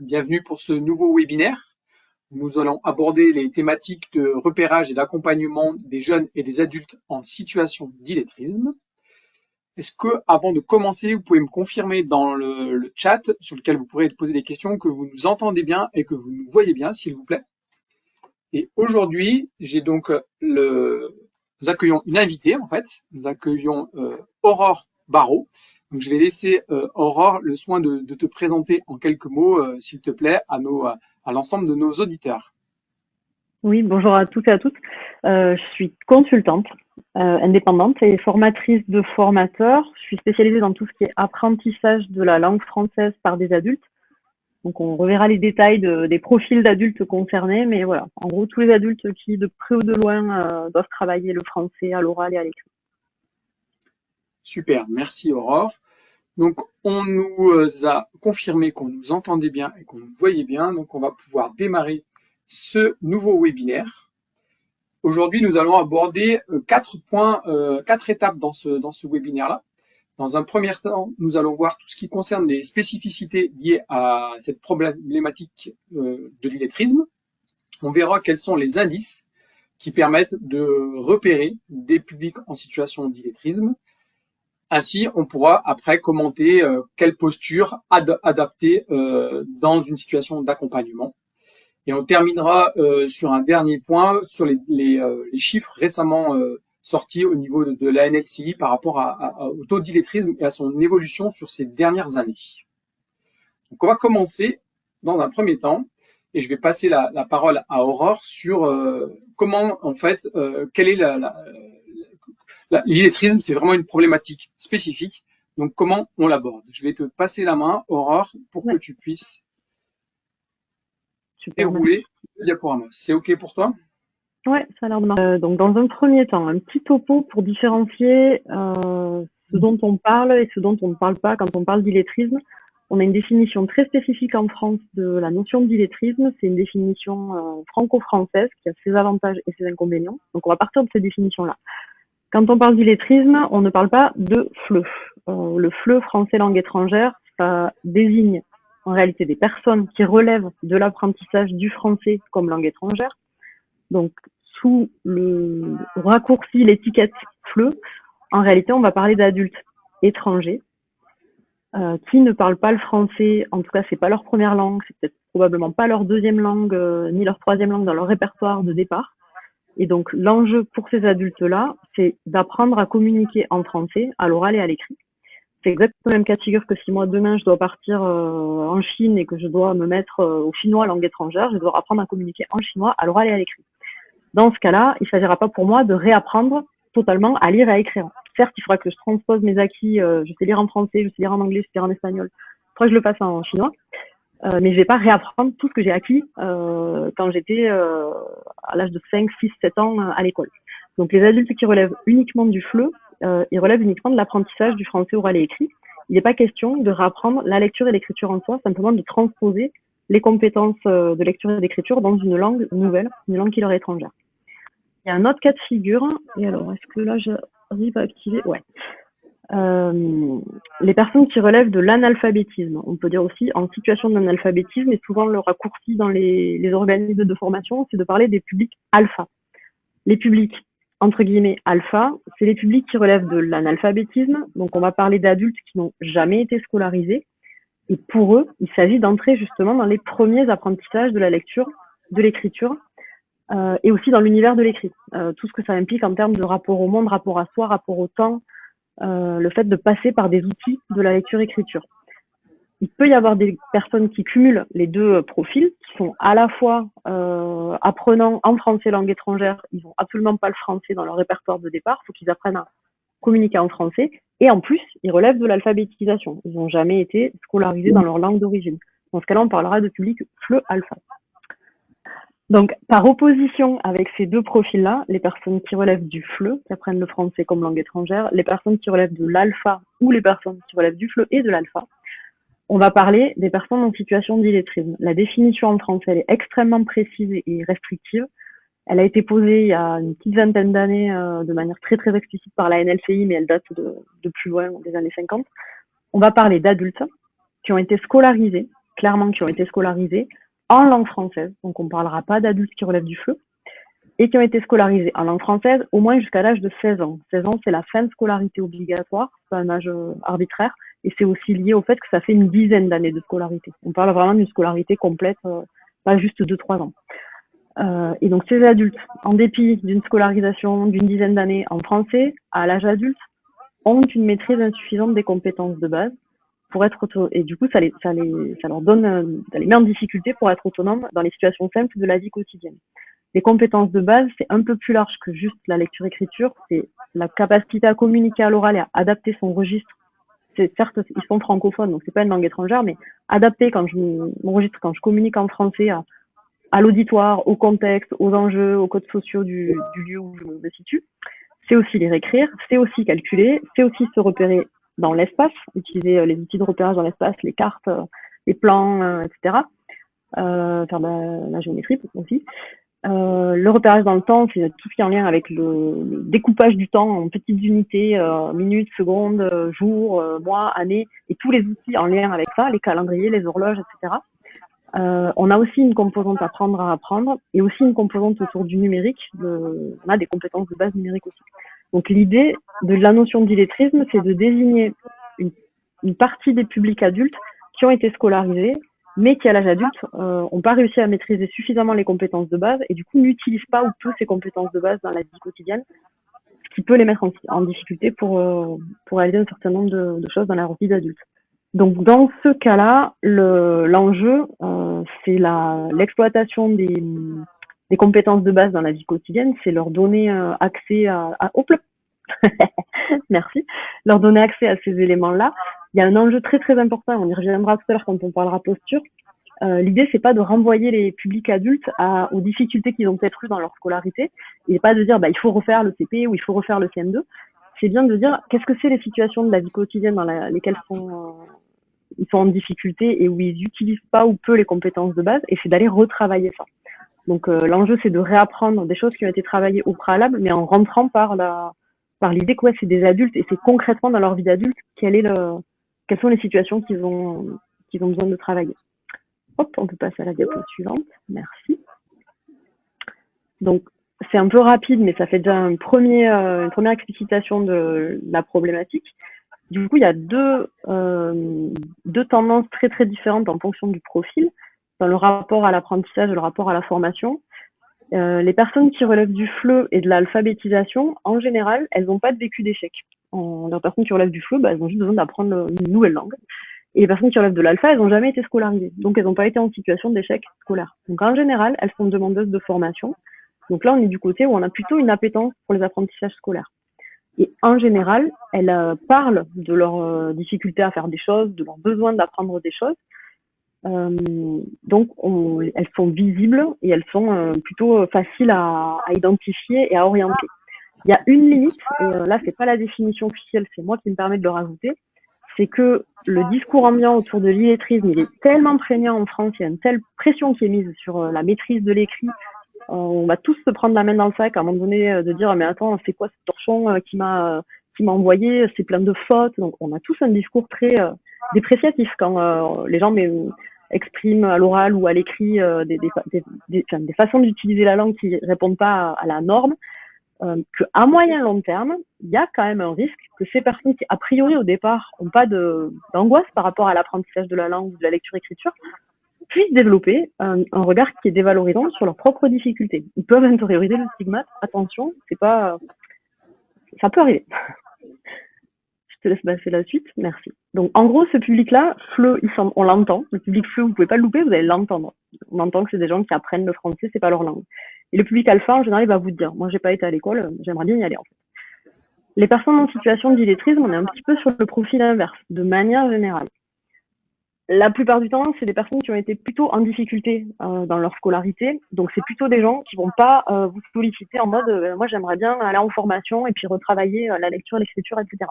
Bienvenue pour ce nouveau webinaire. Nous allons aborder les thématiques de repérage et d'accompagnement des jeunes et des adultes en situation d'illettrisme. Est-ce que, avant de commencer, vous pouvez me confirmer dans le chat sur lequel vous pourrez poser des questions que vous nous entendez bien et que vous nous voyez bien, s'il vous plaît. Et aujourd'hui, nous accueillons une invitée en fait. Nous accueillons Aurore Barraud. Donc, je vais laisser Aurore le soin de te présenter en quelques mots, s'il te plaît, à l'ensemble de nos auditeurs. Oui, bonjour à tous et à toutes. Je suis consultante indépendante et formatrice de formateurs. Je suis spécialisée dans tout ce qui est apprentissage de la langue française par des adultes. Donc, on reverra les détails des profils d'adultes concernés, mais voilà, en gros, tous les adultes qui, de près ou de loin, doivent travailler le français à l'oral et à l'écrit. Super, merci Aurore. Donc, on nous a confirmé qu'on nous entendait bien et qu'on nous voyait bien, donc on va pouvoir démarrer ce nouveau webinaire. Aujourd'hui, nous allons aborder 4 étapes dans ce webinaire-là. Dans un premier temps, nous allons voir tout ce qui concerne les spécificités liées à cette problématique de l'illettrisme. On verra quels sont les indices qui permettent de repérer des publics en situation d'illettrisme. Ainsi, on pourra après commenter quelle posture adapter dans une situation d'accompagnement. Et on terminera sur un dernier point sur les chiffres récemment sortis au niveau de la NLCI par rapport au taux d'illettrisme et à son évolution sur ces dernières années. Donc on va commencer dans un premier temps et je vais passer la parole à Aurore sur comment en fait, quelle est l'illettrisme, c'est vraiment une problématique spécifique. Donc comment on l'aborde. Je vais te passer la main, Aurore, pour que tu puisses dérouler le diaporama. C'est OK pour toi? Ouais, ça a l'air de marcher. Donc, dans un premier temps, un petit topo pour différencier ce dont on parle et ce dont on ne parle pas quand on parle d'illettrisme. On a une définition très spécifique en France de la notion d'illettrisme. C'est une définition franco-française qui a ses avantages et ses inconvénients. Donc, on va partir de cette définition-là. Quand on parle d'illettrisme, on ne parle pas de FLE. Le FLE français langue étrangère, ça désigne en réalité des personnes qui relèvent de l'apprentissage du français comme langue étrangère. Donc, sous le raccourci, l'étiquette FLE, en réalité, on va parler d'adultes étrangers qui ne parlent pas le français. En tout cas, c'est pas leur première langue, c'est peut-être probablement pas leur deuxième langue ni leur troisième langue dans leur répertoire de départ. Et donc, l'enjeu pour ces adultes-là, c'est d'apprendre à communiquer en français, à l'oral et à l'écrit. C'est exactement le même cas de figure que si moi, demain, je dois partir en Chine et que je dois me mettre au chinois, langue étrangère, je dois apprendre à communiquer en chinois, à l'oral et à l'écrit. Dans ce cas-là, il ne s'agira pas pour moi de réapprendre totalement à lire et à écrire. Certes, il faudra que je transpose mes acquis, je sais lire en français, je sais lire en anglais, je sais lire en espagnol. Il faudra que je le fasse en chinois. Mais je vais pas réapprendre tout ce que j'ai acquis quand j'étais à l'âge de 5, 6, 7 ans à l'école. Donc les adultes qui relèvent uniquement du FLE, ils relèvent uniquement de l'apprentissage du français oral et écrit. Il n'est pas question de réapprendre la lecture et l'écriture en soi, simplement de transposer les compétences de lecture et d'écriture dans une langue nouvelle, une langue qui leur est étrangère. Il y a un autre cas de figure, et alors est-ce que là j'arrive à activer? Ouais. Les personnes qui relèvent de l'analphabétisme, on peut dire aussi en situation d'analphabétisme, et souvent le raccourci dans les organismes de formation, c'est de parler des publics alpha. Les publics, entre guillemets, alpha, c'est les publics qui relèvent de l'analphabétisme, donc on va parler d'adultes qui n'ont jamais été scolarisés, et pour eux, il s'agit d'entrer justement dans les premiers apprentissages de la lecture, de l'écriture, et aussi dans l'univers de l'écrit. Tout ce que ça implique en termes de rapport au monde, rapport à soi, rapport au temps, le fait de passer par des outils de la lecture-écriture. Il peut y avoir des personnes qui cumulent les deux profils, qui sont à la fois apprenants en français langue étrangère, ils n'ont absolument pas le français dans leur répertoire de départ, il faut qu'ils apprennent à communiquer en français, et en plus, ils relèvent de l'alphabétisation. Ils n'ont jamais été scolarisés dans leur langue d'origine. Dans ce cas-là, on parlera de public FLE alpha. Donc, par opposition avec ces deux profils-là, les personnes qui relèvent du FLE, qui apprennent le français comme langue étrangère, les personnes qui relèvent de l'alpha ou les personnes qui relèvent du FLE et de l'alpha, on va parler des personnes en situation d'illettrisme. La définition en français, elle est extrêmement précise et restrictive. Elle a été posée il y a une petite vingtaine d'années de manière très très explicite par la NLCI, mais elle date de plus loin, des années 50. On va parler d'adultes qui ont été scolarisés clairement, qui ont été scolarisés en langue française. Donc, on ne parlera pas d'adultes qui relèvent du FLE et qui ont été scolarisés en langue française au moins jusqu'à l'âge de 16 ans. 16 ans, c'est la fin de scolarité obligatoire, c'est pas un âge arbitraire, et c'est aussi lié au fait que ça fait une dizaine d'années de scolarité. On parle vraiment d'une scolarité complète, pas juste 2-3 ans. Et donc ces adultes, en dépit d'une scolarisation d'une dizaine d'années en français, à l'âge adulte, ont une maîtrise insuffisante des compétences de base pour être et du coup ça leur donne, ça les met en difficulté pour être autonomes dans les situations simples de la vie quotidienne. Les compétences de base, c'est un peu plus large que juste la lecture-écriture, c'est la capacité à communiquer à l'oral et à adapter son registre. C'est certes, ils sont francophones, donc c'est pas une langue étrangère, mais adapter quand mon registre, quand je communique en français à l'auditoire, au contexte, aux enjeux, aux codes sociaux du lieu où je me situe. C'est aussi les réécrire, c'est aussi calculer, c'est aussi se repérer dans l'espace, utiliser les outils de repérage dans l'espace, les cartes, les plans, etc. Faire de la géométrie aussi. Le repérage dans le temps, c'est tout ce qui est en lien avec le découpage du temps en petites unités, minutes, secondes, jours, mois, années, et tous les outils en lien avec ça, les calendriers, les horloges, etc. On a aussi une composante apprendre à apprendre et aussi une composante autour du numérique. On a des compétences de base numériques aussi. Donc l'idée de la notion d'illettrisme, c'est de désigner une partie des publics adultes qui ont été scolarisés, mais qui à l'âge adulte n'ont pas réussi à maîtriser suffisamment les compétences de base et du coup n'utilisent pas ou peu ces compétences de base dans la vie quotidienne, ce qui peut les mettre en difficulté pour réaliser un certain nombre de choses dans leur vie d'adulte. Donc dans ce cas-là, l'enjeu, c'est l'exploitation des compétences de base dans la vie quotidienne, c'est leur donner accès hop là merci, leur donner accès à ces éléments-là. Il y a un enjeu très très important, on y reviendra tout à l'heure quand on parlera posture. L'idée, c'est pas de renvoyer les publics adultes aux difficultés qu'ils ont peut-être eues dans leur scolarité, et pas de dire il faut refaire le CP ou il faut refaire le CM2. C'est bien de dire qu'est-ce que c'est les situations de la vie quotidienne dans lesquelles ils sont en difficulté et où ils n'utilisent pas ou peu les compétences de base, et c'est d'aller retravailler ça. Donc l'enjeu, c'est de réapprendre des choses qui ont été travaillées au préalable, mais en rentrant par l'idée que c'est des adultes et c'est concrètement dans leur vie d'adulte quelles sont les situations qu'ils ont besoin de travailler. Hop, on peut passer à la diapo suivante. Merci. Donc c'est un peu rapide, mais ça fait déjà une première explicitation de la problématique. Du coup, il y a deux tendances très très différentes en fonction du profil, dans le rapport à l'apprentissage et le rapport à la formation. Les personnes qui relèvent du FLE et de l'alphabétisation, en général, elles n'ont pas de vécu d'échec. Les personnes qui relèvent du FLE, elles ont juste besoin d'apprendre une nouvelle langue. Et les personnes qui relèvent de l'alpha, elles n'ont jamais été scolarisées. Donc, elles n'ont pas été en situation d'échec scolaire. Donc, en général, elles sont demandeuses de formation. Donc là, on est du côté où on a plutôt une appétence pour les apprentissages scolaires. Et en général, elles parlent de leur difficulté à faire des choses, de leur besoin d'apprendre des choses. Donc, elles sont visibles et elles sont plutôt faciles à identifier et à orienter. Il y a une limite, et là, c'est pas la définition officielle, c'est moi qui me permets de le rajouter, c'est que le discours ambiant autour de l'illettrisme, il est tellement prégnant en France, il y a une telle pression qui est mise sur la maîtrise de l'écrit. On va tous se prendre la main dans le sac à un moment donné de dire mais attends, c'est quoi ce torchon qui m'a envoyé, c'est plein de fautes. Donc on a tous un discours très dépréciatif quand les gens expriment à l'oral ou à l'écrit des façons d'utiliser la langue qui répondent pas à la norme. Qu'à moyen long terme, il y a quand même un risque que ces personnes qui a priori au départ n'ont pas d'angoisse par rapport à l'apprentissage de la langue ou de la lecture-écriture puissent développer un regard qui est dévalorisant sur leurs propres difficultés. Ils peuvent intérioriser le stigmate. Attention, ça peut arriver. Je te laisse passer la suite. Merci. Donc, en gros, ce public-là, FLE, on l'entend. Le public FLE, vous pouvez pas le louper, vous allez l'entendre. On entend que c'est des gens qui apprennent le français, c'est pas leur langue. Et le public alpha, en général, il va vous dire, moi, j'ai pas été à l'école, j'aimerais bien y aller, en fait. Les personnes en situation d'illettrisme, on est un petit peu sur le profil inverse, de manière générale. La plupart du temps, c'est des personnes qui ont été plutôt en difficulté dans leur scolarité. Donc, c'est plutôt des gens qui vont pas vous solliciter en mode moi, j'aimerais bien aller en formation et puis retravailler la lecture, l'écriture, etc.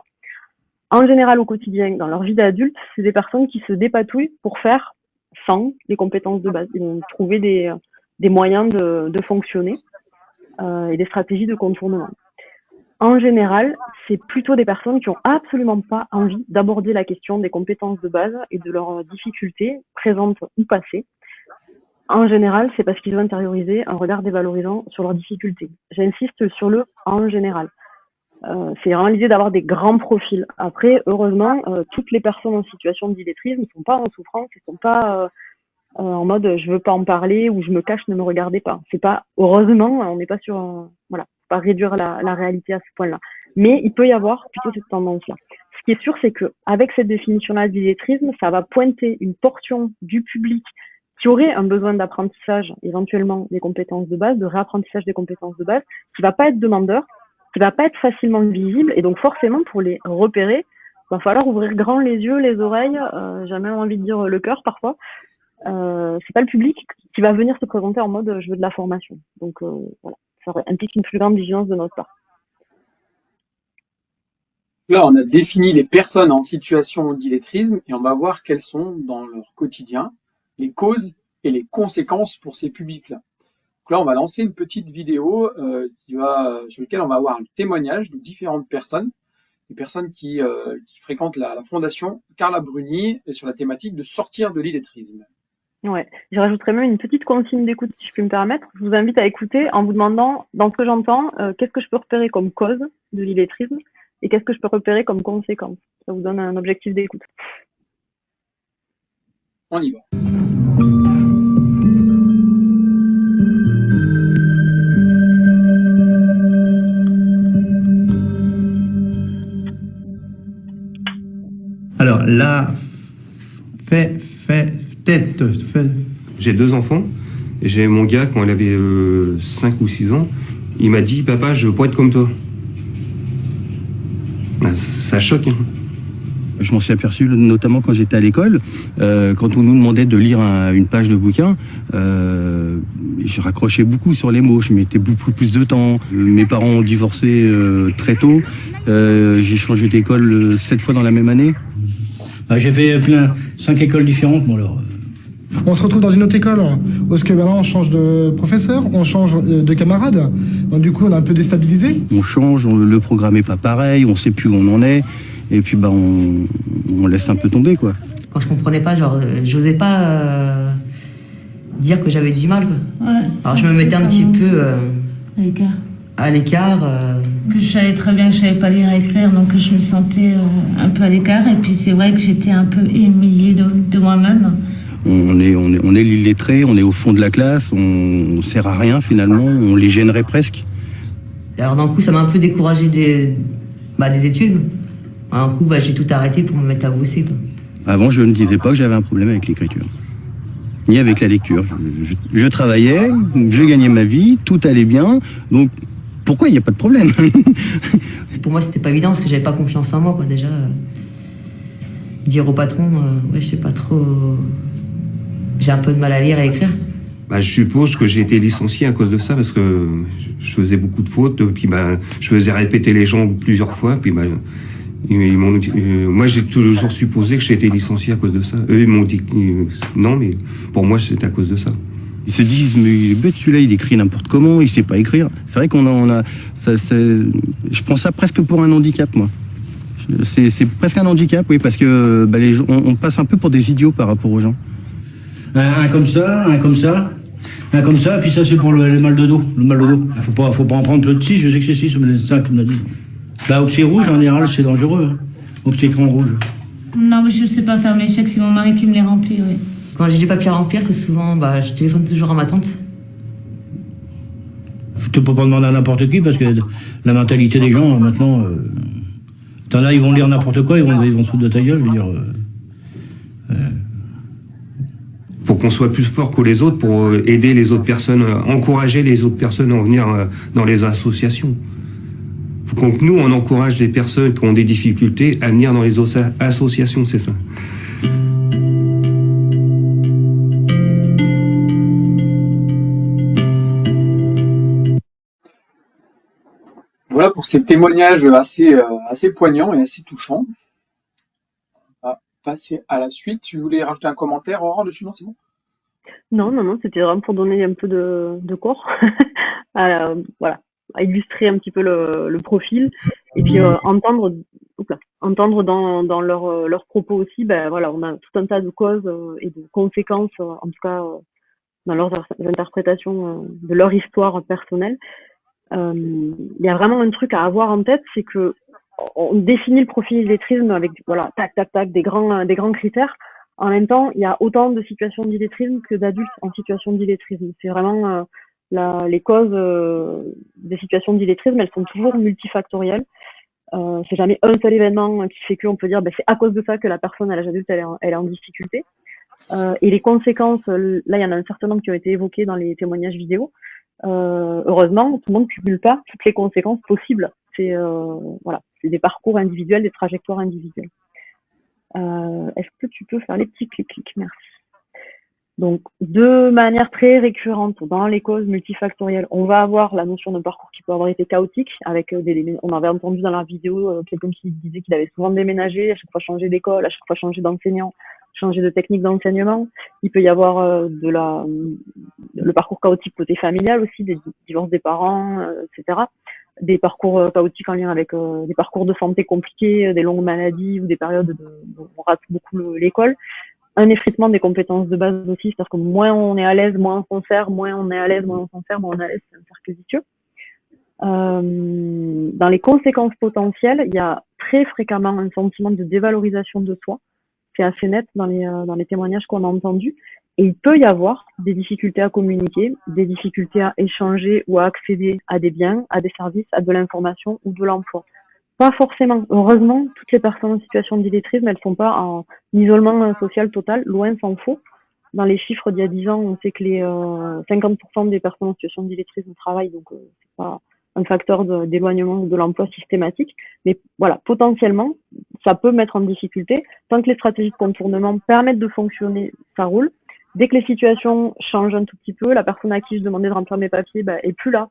En général, au quotidien, dans leur vie d'adulte, c'est des personnes qui se dépatouillent pour faire sans les compétences de base. Ils vont trouver des moyens de fonctionner et des stratégies de contournement. En général, c'est plutôt des personnes qui ont absolument pas envie d'aborder la question des compétences de base et de leurs difficultés, présentes ou passées. En général, c'est parce qu'ils ont intériorisé un regard dévalorisant sur leurs difficultés. J'insiste sur le en général. C'est vraiment l'idée d'avoir des grands profils. Après, heureusement, toutes les personnes en situation d'illettrisme ne sont pas en souffrance, ne sont pas en mode je veux pas en parler ou je me cache, ne me regardez pas. C'est pas heureusement, on n'est pas sur voilà, faut pas réduire la réalité à ce point-là. Mais il peut y avoir plutôt cette tendance-là. Ce qui est sûr, c'est que avec cette définition-là d'illettrisme, ça va pointer une portion du public qui aurait un besoin d'apprentissage, éventuellement des compétences de base, de réapprentissage des compétences de base, qui va pas être demandeur, qui va pas être facilement visible, et donc forcément pour les repérer, va falloir ouvrir grand les yeux, les oreilles, j'ai même envie de dire le cœur parfois. C'est pas le public qui va venir se présenter en mode je veux de la formation. Donc voilà, ça implique une plus grande vigilance de notre part. Là, on a défini les personnes en situation d'illettrisme et on va voir quelles sont dans leur quotidien les causes et les conséquences pour ces publics-là. Donc là, on va lancer une petite vidéo sur laquelle on va avoir un témoignage de différentes personnes, des personnes qui fréquentent la fondation Carla Bruni et sur la thématique de sortir de l'illettrisme. Ouais, je rajouterais même une petite consigne d'écoute si je peux me permettre. Je vous invite à écouter en vous demandant, dans ce que j'entends, qu'est-ce que je peux repérer comme cause de l'illettrisme et qu'est-ce que je peux repérer comme conséquence. Ça vous donne un objectif d'écoute. On y va. Alors là, j'ai 2 enfants. J'ai mon gars, quand il avait 5 ou 6 ans, il m'a dit « Papa, je veux pas être comme toi ». Ça choque. Hein. Je m'en suis aperçu notamment quand j'étais à l'école, quand on nous demandait de lire une page de bouquin, je raccrochais beaucoup sur les mots, je mettais beaucoup plus de temps. Mes parents ont divorcé très tôt, j'ai changé d'école 7 fois dans la même année. J'ai fait 5 écoles différentes, bon alors. On se retrouve dans une autre école, parce que maintenant on change de professeur, on change de camarade, donc du coup on est un peu déstabilisé. On change, le programme est pas pareil, on sait plus où on en est, et puis on laisse un peu tomber quoi. Quand je comprenais pas, j'osais pas dire que j'avais du mal. Quoi. Ouais, alors je me mettais un petit peu à l'écart. Que je savais très bien que je savais pas lire et écrire, donc je me sentais un peu à l'écart. Et puis c'est vrai que j'étais un peu humiliée de moi-même. On est l'illettré, on est au fond de la classe, on sert à rien finalement, on les gênerait presque. Alors d'un coup, ça m'a un peu découragée des études. Un coup, j'ai tout arrêté pour me mettre à bosser. Quoi. Avant, je ne disais pas que j'avais un problème avec l'écriture, ni avec la lecture. Je travaillais, je gagnais ma vie, tout allait bien, donc pourquoi il n'y a pas de problème? Pour moi, c'était pas évident parce que j'avais pas confiance en moi, quoi. Déjà, dire au patron, je sais pas trop. J'ai un peu de mal à lire et écrire. Je suppose que j'ai été licencié à cause de ça parce que je faisais beaucoup de fautes, puis je faisais répéter les gens plusieurs fois, puis moi j'ai toujours supposé que j'ai été licencié à cause de ça. Eux ils m'ont dit non, mais pour moi c'était à cause de ça. Ils se disent mais il est bête celui-là, il écrit n'importe comment, il sait pas écrire. C'est vrai je prends ça presque pour un handicap moi. C'est presque un handicap, oui, parce que les gens, on passe un peu pour des idiots par rapport aux gens. Un comme ça, puis ça c'est pour le mal de dos. Le mal de dos. Faut pas en prendre plus de 6, je sais que c'est 6, mais c'est ça qu'il m'a dit. Objet rouge, en général, c'est dangereux. Hein. Objet écran rouge. Non, mais je sais pas faire mes chèques, c'est mon mari qui me les remplit, oui. Quand j'ai des papiers à remplir, c'est souvent, je téléphone toujours à ma tante. Tu peux pas demander à n'importe qui, parce que la mentalité des gens, maintenant... T'en as, ils vont lire n'importe quoi, ils vont se foutre de ta gueule, je veux dire... Faut qu'on soit plus fort que les autres pour aider les autres personnes, encourager les autres personnes à venir dans les associations. Faut que nous, on encourage les personnes qui ont des difficultés à venir dans les associations, c'est ça. Voilà pour ces témoignages assez poignants et assez touchants. On va passer à la suite. Tu voulais rajouter un commentaire, Aurore, dessus? Non, c'est bon? Non, c'était vraiment pour donner un peu de corps. Voilà. à illustrer un petit peu le profil et puis entendre dans leurs propos aussi, ben voilà, on a tout un tas de causes et de conséquences, en tout cas dans leurs interprétations de leur histoire personnelle. Il y a vraiment un truc à avoir en tête, c'est que on définit le profil d'illettrisme avec voilà tac des grands critères. En même temps, il y a autant de situations d'illettrisme que d'adultes en situation d'illettrisme. C'est vraiment les causes des situations d'illettrisme, elles sont toujours multifactorielles. C'est jamais un seul événement qui fait qu'on peut dire c'est à cause de ça que la personne à l'âge adulte elle est en difficulté. Et les conséquences, là il y en a un certain nombre qui ont été évoquées dans les témoignages vidéo. Heureusement, tout le monde ne cumule pas toutes les conséquences possibles. C'est voilà, c'est des parcours individuels, des trajectoires individuelles. Est-ce que tu peux faire les petits clics? Merci. Donc, de manière très récurrente dans les causes multifactorielles, on va avoir la notion de parcours qui peut avoir été chaotique, avec on avait entendu dans la vidéo quelqu'un qui disait qu'il avait souvent déménagé, à chaque fois changé d'école, à chaque fois changé d'enseignant, changé de technique d'enseignement. Il peut y avoir le parcours chaotique côté familial aussi, des divorces des parents, etc. Des parcours chaotiques en lien avec des parcours de santé compliqués, des longues maladies ou des périodes où on rate beaucoup l'école. Un effritement des compétences de base aussi, c'est-à-dire que moins on est à l'aise, moins on s'en sert, moins on est à l'aise, moins on s'en sert, moins on est à l'aise, c'est un cercle vicieux. Dans les conséquences potentielles, il y a très fréquemment un sentiment de dévalorisation de soi. C'est assez net dans les témoignages qu'on a entendus. Et il peut y avoir des difficultés à communiquer, des difficultés à échanger ou à accéder à des biens, à des services, à de l'information ou de l'emploi. Pas forcément. Heureusement, toutes les personnes en situation d'illettrisme, elles sont pas en isolement social total, loin s'en faut. Dans les chiffres d'il y a 10 ans, on sait que les 50% des personnes en situation d'illettrisme travaillent, donc c'est pas un facteur d'éloignement de l'emploi systématique. Mais voilà, potentiellement, ça peut mettre en difficulté. Tant que les stratégies de contournement permettent de fonctionner, ça roule. Dès que les situations changent un tout petit peu, la personne à qui je demandais de remplir mes papiers est plus là.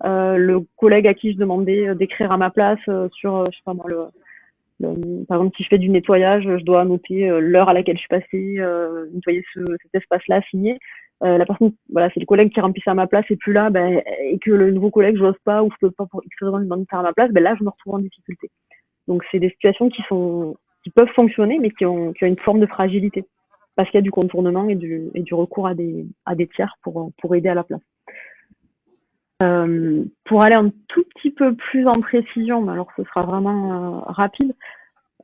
Le collègue à qui je demandais d'écrire à ma place sur, je sais pas moi, par exemple, si je fais du nettoyage, je dois noter l'heure à laquelle je suis passée, nettoyer cet espace-là, signer. La personne, voilà, c'est le collègue qui remplit ça à ma place et plus là, et que le nouveau collègue, j'ose pas ou je peux pas pour X raison lui demander de faire à ma place, là, je me retrouve en difficulté. Donc, c'est des situations qui peuvent fonctionner, mais qui ont une forme de fragilité. Parce qu'il y a du contournement et du recours à des tiers pour aider à la place. Pour aller un tout petit peu plus en précision, mais alors ce sera vraiment rapide,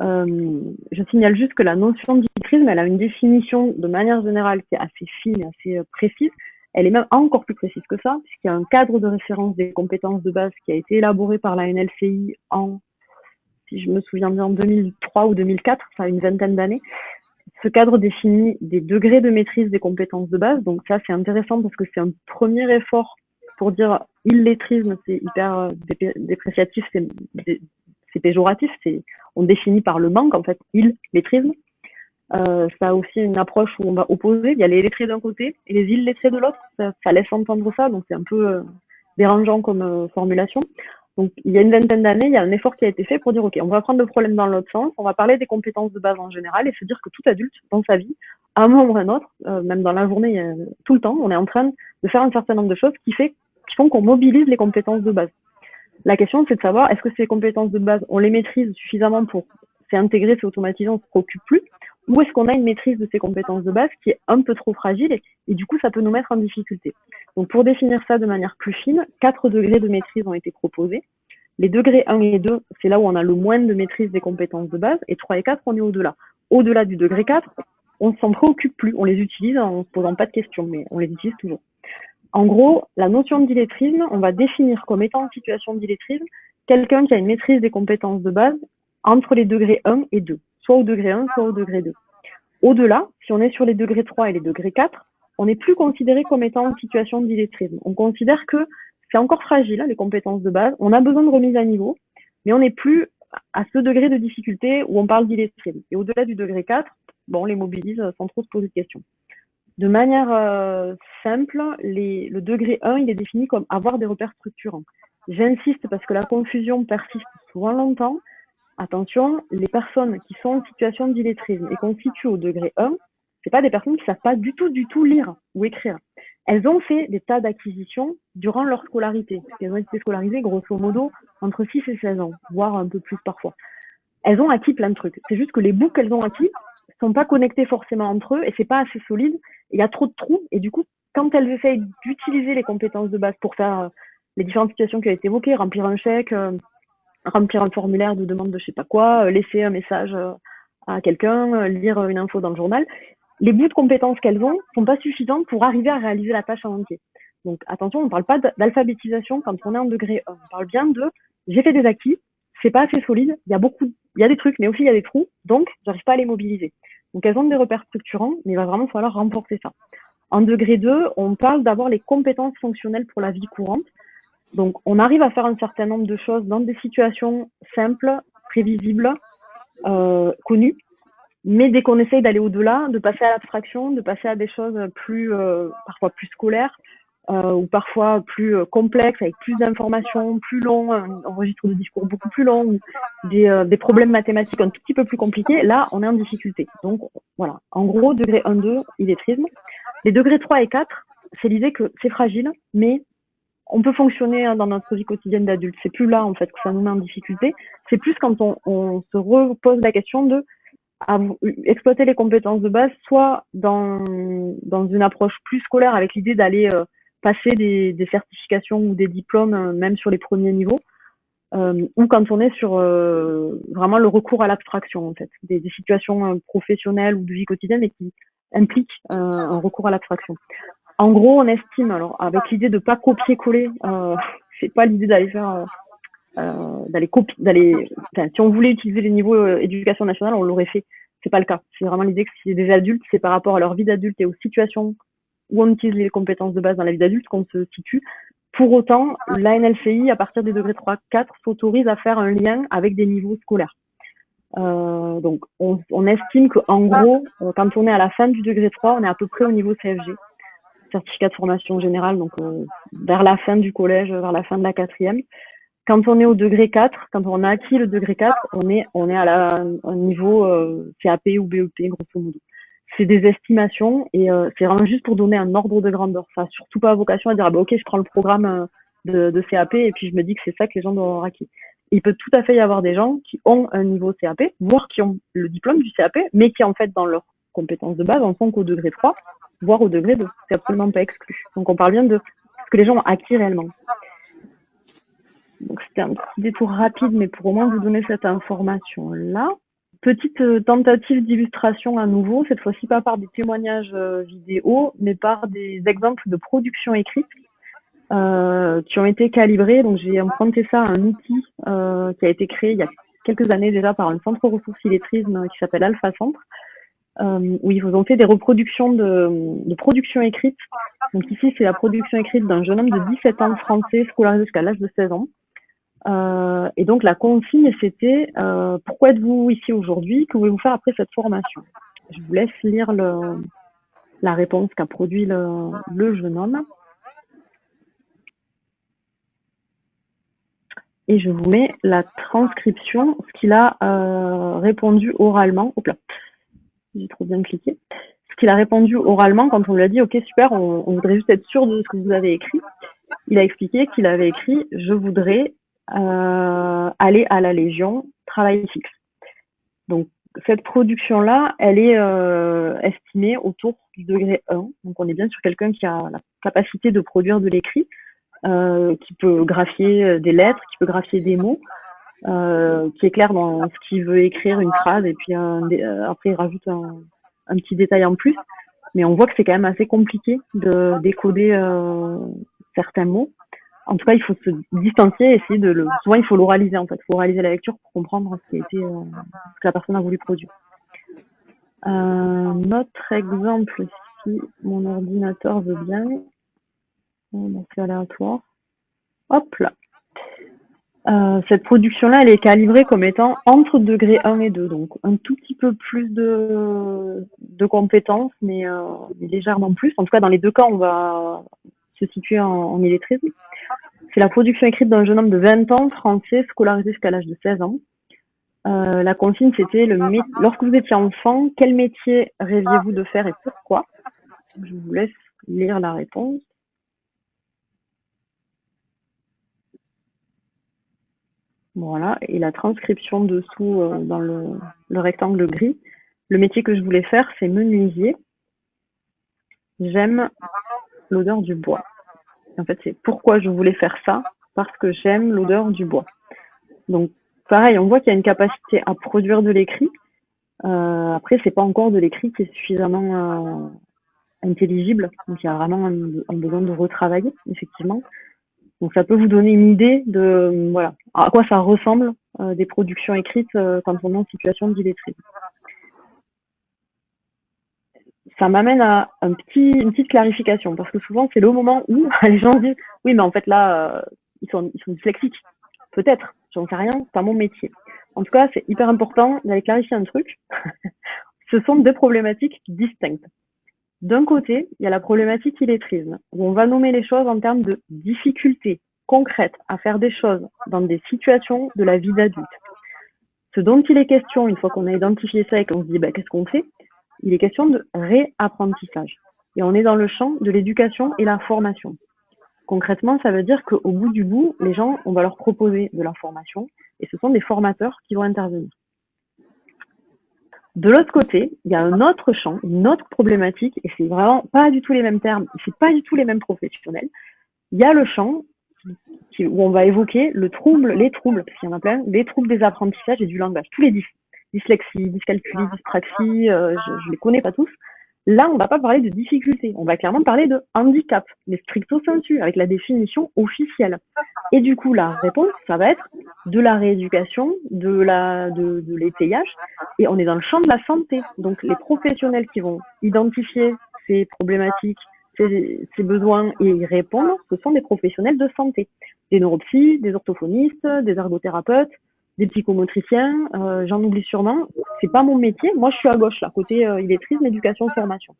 je signale juste que la notion d'illettrisme, elle a une définition de manière générale qui est assez fine et assez précise. Elle est même encore plus précise que ça, puisqu'il y a un cadre de référence des compétences de base qui a été élaboré par la NLCI si je me souviens bien, en 2003 ou 2004, ça a une vingtaine d'années. Ce cadre définit des degrés de maîtrise des compétences de base, donc ça c'est intéressant parce que c'est un premier effort pour dire illettrisme, c'est hyper dépréciatif, c'est péjoratif, on définit par le manque en fait, illettrisme. Ça a aussi une approche où on va opposer, il y a les lettrés d'un côté et les illettrés de l'autre, ça laisse entendre ça, donc c'est un peu dérangeant comme formulation. Donc il y a une vingtaine d'années, il y a un effort qui a été fait pour dire ok, on va prendre le problème dans l'autre sens, on va parler des compétences de base en général et se dire que tout adulte dans sa vie, à un moment ou à un autre, même dans la journée, tout le temps, on est en train de faire un certain nombre de choses qui font qu'on mobilise les compétences de base. La question, c'est de savoir, est-ce que ces compétences de base, on les maîtrise suffisamment pour c'est intégré, c'est automatisé, on ne se préoccupe plus, ou est-ce qu'on a une maîtrise de ces compétences de base qui est un peu trop fragile et du coup, ça peut nous mettre en difficulté. Donc, pour définir ça de manière plus fine, 4 degrés de maîtrise ont été proposés. Les degrés 1 et 2, c'est là où on a le moins de maîtrise des compétences de base, et 3 et 4, on est au-delà. Au-delà du degré 4, on ne s'en préoccupe plus, on les utilise en ne se posant pas de questions, mais on les utilise toujours. En gros, la notion d'illettrisme, on va définir comme étant en situation d'illettrisme quelqu'un qui a une maîtrise des compétences de base entre les degrés 1 et 2, soit au degré 1, soit au degré 2. Au-delà, si on est sur les degrés 3 et les degrés 4, on n'est plus considéré comme étant en situation d'illettrisme. On considère que c'est encore fragile, les compétences de base, on a besoin de remise à niveau, mais on n'est plus à ce degré de difficulté où on parle d'illettrisme. Et au-delà du degré 4, on les mobilise sans trop se poser de questions. De manière simple, le degré 1, il est défini comme avoir des repères structurants. J'insiste parce que la confusion persiste souvent longtemps. Attention, les personnes qui sont en situation d'illettrisme et constituent au degré 1, c'est pas des personnes qui savent pas du tout lire ou écrire. elles ont fait des tas d'acquisitions durant leur scolarité. Elles ont été scolarisées grosso modo entre 6 et 16 ans, voire un peu plus parfois. Elles ont acquis plein de trucs. C'est juste que les bouts qu'elles ont acquis sont pas connectés forcément entre eux et c'est pas assez solide. Il y a trop de trous et du coup, quand elles essayent d'utiliser les compétences de base pour faire les différentes situations qui ont été évoquées, remplir un chèque, remplir un formulaire de demande de je sais pas quoi, laisser un message à quelqu'un, lire une info dans le journal, les bouts de compétences qu'elles ont sont pas suffisants pour arriver à réaliser la tâche en entier. Donc attention, on ne parle pas d'alphabétisation quand on est en degré 1. On parle bien de j'ai fait des acquis, c'est pas assez solide, il y a des trucs, mais aussi il y a des trous, donc j'arrive pas à les mobiliser. Donc elles ont des repères structurants, mais il va vraiment falloir renforcer ça. En degré 2, on parle d'avoir les compétences fonctionnelles pour la vie courante. Donc on arrive à faire un certain nombre de choses dans des situations simples, prévisibles, connues, mais dès qu'on essaye d'aller au-delà, de passer à l'abstraction, de passer à des choses plus parfois plus scolaires, ou parfois plus complexes, avec plus d'informations, plus longs, un registre de discours beaucoup plus long, ou des problèmes mathématiques un tout petit peu plus compliqués, là, on est en difficulté. Donc, voilà. En gros, degré 1-2, illettrisme. Les degrés 3 et 4, c'est l'idée que c'est fragile, mais on peut fonctionner dans notre vie quotidienne d'adulte. C'est plus là, en fait, que ça nous met en difficulté. C'est plus quand on se repose la question de exploiter les compétences de base, soit dans une approche plus scolaire avec l'idée d'aller passer des certifications ou des diplômes, même sur les premiers niveaux, ou quand on est sur vraiment le recours à l'abstraction, en fait, des situations professionnelles ou de vie quotidienne et qui impliquent un recours à l'abstraction. En gros, on estime, alors avec l'idée de pas copier-coller, c'est pas l'idée d'aller faire si on voulait utiliser les niveaux éducation nationale, on l'aurait fait. C'est pas le cas. C'est vraiment l'idée que si c'est des adultes, c'est par rapport à leur vie d'adulte et aux situations où on utilise les compétences de base dans la vie d'adulte qu'on se situe. Pour autant, la NLCI, à partir des degrés 3-4, s'autorise à faire un lien avec des niveaux scolaires. Donc, on estime qu'en gros, quand on est à la fin du degré 3, on est à peu près au niveau CFG, certificat de formation générale, donc vers la fin du collège, vers la fin de la 4e. Quand on est au degré 4, quand on a acquis le degré 4, on est à un niveau CAP ou BEP, grosso modo. C'est des estimations et c'est vraiment juste pour donner un ordre de grandeur. Ça n'a surtout pas vocation à dire ok, je prends le programme de CAP et puis je me dis que c'est ça que les gens doivent avoir acquis. Il peut tout à fait y avoir des gens qui ont un niveau CAP, voire qui ont le diplôme du CAP, mais qui en fait dans leurs compétences de base en sont qu'au degré 3, voire au degré 2. C'est absolument pas exclu. Donc on parle bien de ce que les gens ont acquis réellement. Donc c'était un petit détour rapide, mais pour au moins vous donner cette information-là. Petite tentative d'illustration à nouveau, cette fois-ci pas par des témoignages vidéo, mais par des exemples de production écrite qui ont été calibrés. Donc j'ai emprunté ça à un outil qui a été créé il y a quelques années déjà par un centre ressources illettrisme qui s'appelle Alpha Centre, où ils ont fait des reproductions de production écrite. Donc ici c'est la production écrite d'un jeune homme de 17 ans français scolarisé jusqu'à l'âge de 16 ans. Et donc la consigne c'était pourquoi êtes-vous ici aujourd'hui, que voulez-vous faire après cette formation? Je vous laisse lire la réponse qu'a produit le jeune homme et je vous mets la transcription, ce qu'il a répondu oralement. Hop là, j'ai trop bien cliqué. Ce qu'il a répondu oralement quand on lui a dit ok super, on voudrait juste être sûr de ce que vous avez écrit. Il a expliqué qu'il avait écrit je voudrais aller à la Légion, travail fixe. Donc cette production-là, elle est estimée autour du degré 1. Donc on est bien sur quelqu'un qui a la capacité de produire de l'écrit, qui peut graphier des lettres, qui peut graphier des mots, qui est clair dans ce qu'il veut écrire, une phrase, et puis après il rajoute un petit détail en plus. Mais on voit que c'est quand même assez compliqué de décoder certains mots. En tout cas, il faut se distancier, essayer souvent il faut l'oraliser en fait. Il faut oraliser la lecture pour comprendre ce qui a été, ce que la personne a voulu produire. Un autre exemple, si mon ordinateur veut bien. C'est aléatoire. Hop là. Cette production-là, elle est calibrée comme étant entre degré 1 et 2. Donc un tout petit peu plus de compétences, mais légèrement plus. En tout cas, dans les deux cas, on va se situer en illettrisme. C'est la production écrite d'un jeune homme de 20 ans, français, scolarisé jusqu'à l'âge de 16 ans. La consigne, c'était lorsque vous étiez enfant, quel métier rêviez-vous de faire et pourquoi? Je vous laisse lire la réponse. Voilà, et la transcription dessous dans le rectangle gris. Le métier que je voulais faire, c'est menuisier. J'aime l'odeur du bois. En fait, c'est pourquoi je voulais faire ça, parce que j'aime l'odeur du bois. Donc, pareil, on voit qu'il y a une capacité à produire de l'écrit. Après, c'est pas encore de l'écrit qui est suffisamment intelligible. Donc, il y a vraiment un besoin de retravailler, effectivement. Donc, ça peut vous donner une idée de voilà à quoi ça ressemble des productions écrites quand on est en situation d'illettrisme. Ça m'amène à une petite clarification, parce que souvent, c'est le moment où les gens disent « Oui, mais en fait, là, ils sont dyslexiques. » Peut-être, j'en sais rien, c'est pas mon métier. En tout cas, c'est hyper important d'aller clarifier un truc. Ce sont deux problématiques distinctes. D'un côté, il y a la problématique illettrisme, où on va nommer les choses en termes de difficultés concrètes à faire des choses dans des situations de la vie d'adulte. Ce dont il est question, une fois qu'on a identifié ça et qu'on se dit qu'est-ce qu'on fait, il est question de réapprentissage. Et on est dans le champ de l'éducation et la formation. Concrètement, ça veut dire qu'au bout du bout, les gens, on va leur proposer de la formation et ce sont des formateurs qui vont intervenir. De l'autre côté, il y a un autre champ, une autre problématique, et c'est vraiment pas du tout les mêmes termes, c'est pas du tout les mêmes professionnels. Il y a le champ où on va évoquer les troubles, parce qu'il y en a plein, les troubles des apprentissages et du langage, tous les dyslexie, dyscalculie, dyspraxie, je les connais pas tous. Là, on va pas parler de difficultés, on va clairement parler de handicap, mais stricto sensu, avec la définition officielle. Et du coup, la réponse, ça va être de la rééducation, de l'étayage, et on est dans le champ de la santé. Donc, les professionnels qui vont identifier ces problématiques, ces besoins et y répondre, ce sont des professionnels de santé. Des neuropsy, des orthophonistes, des ergothérapeutes, des psychomotriciens, j'en oublie sûrement. C'est pas mon métier. Moi, je suis à gauche, là, côté illettrisme, éducation, formation.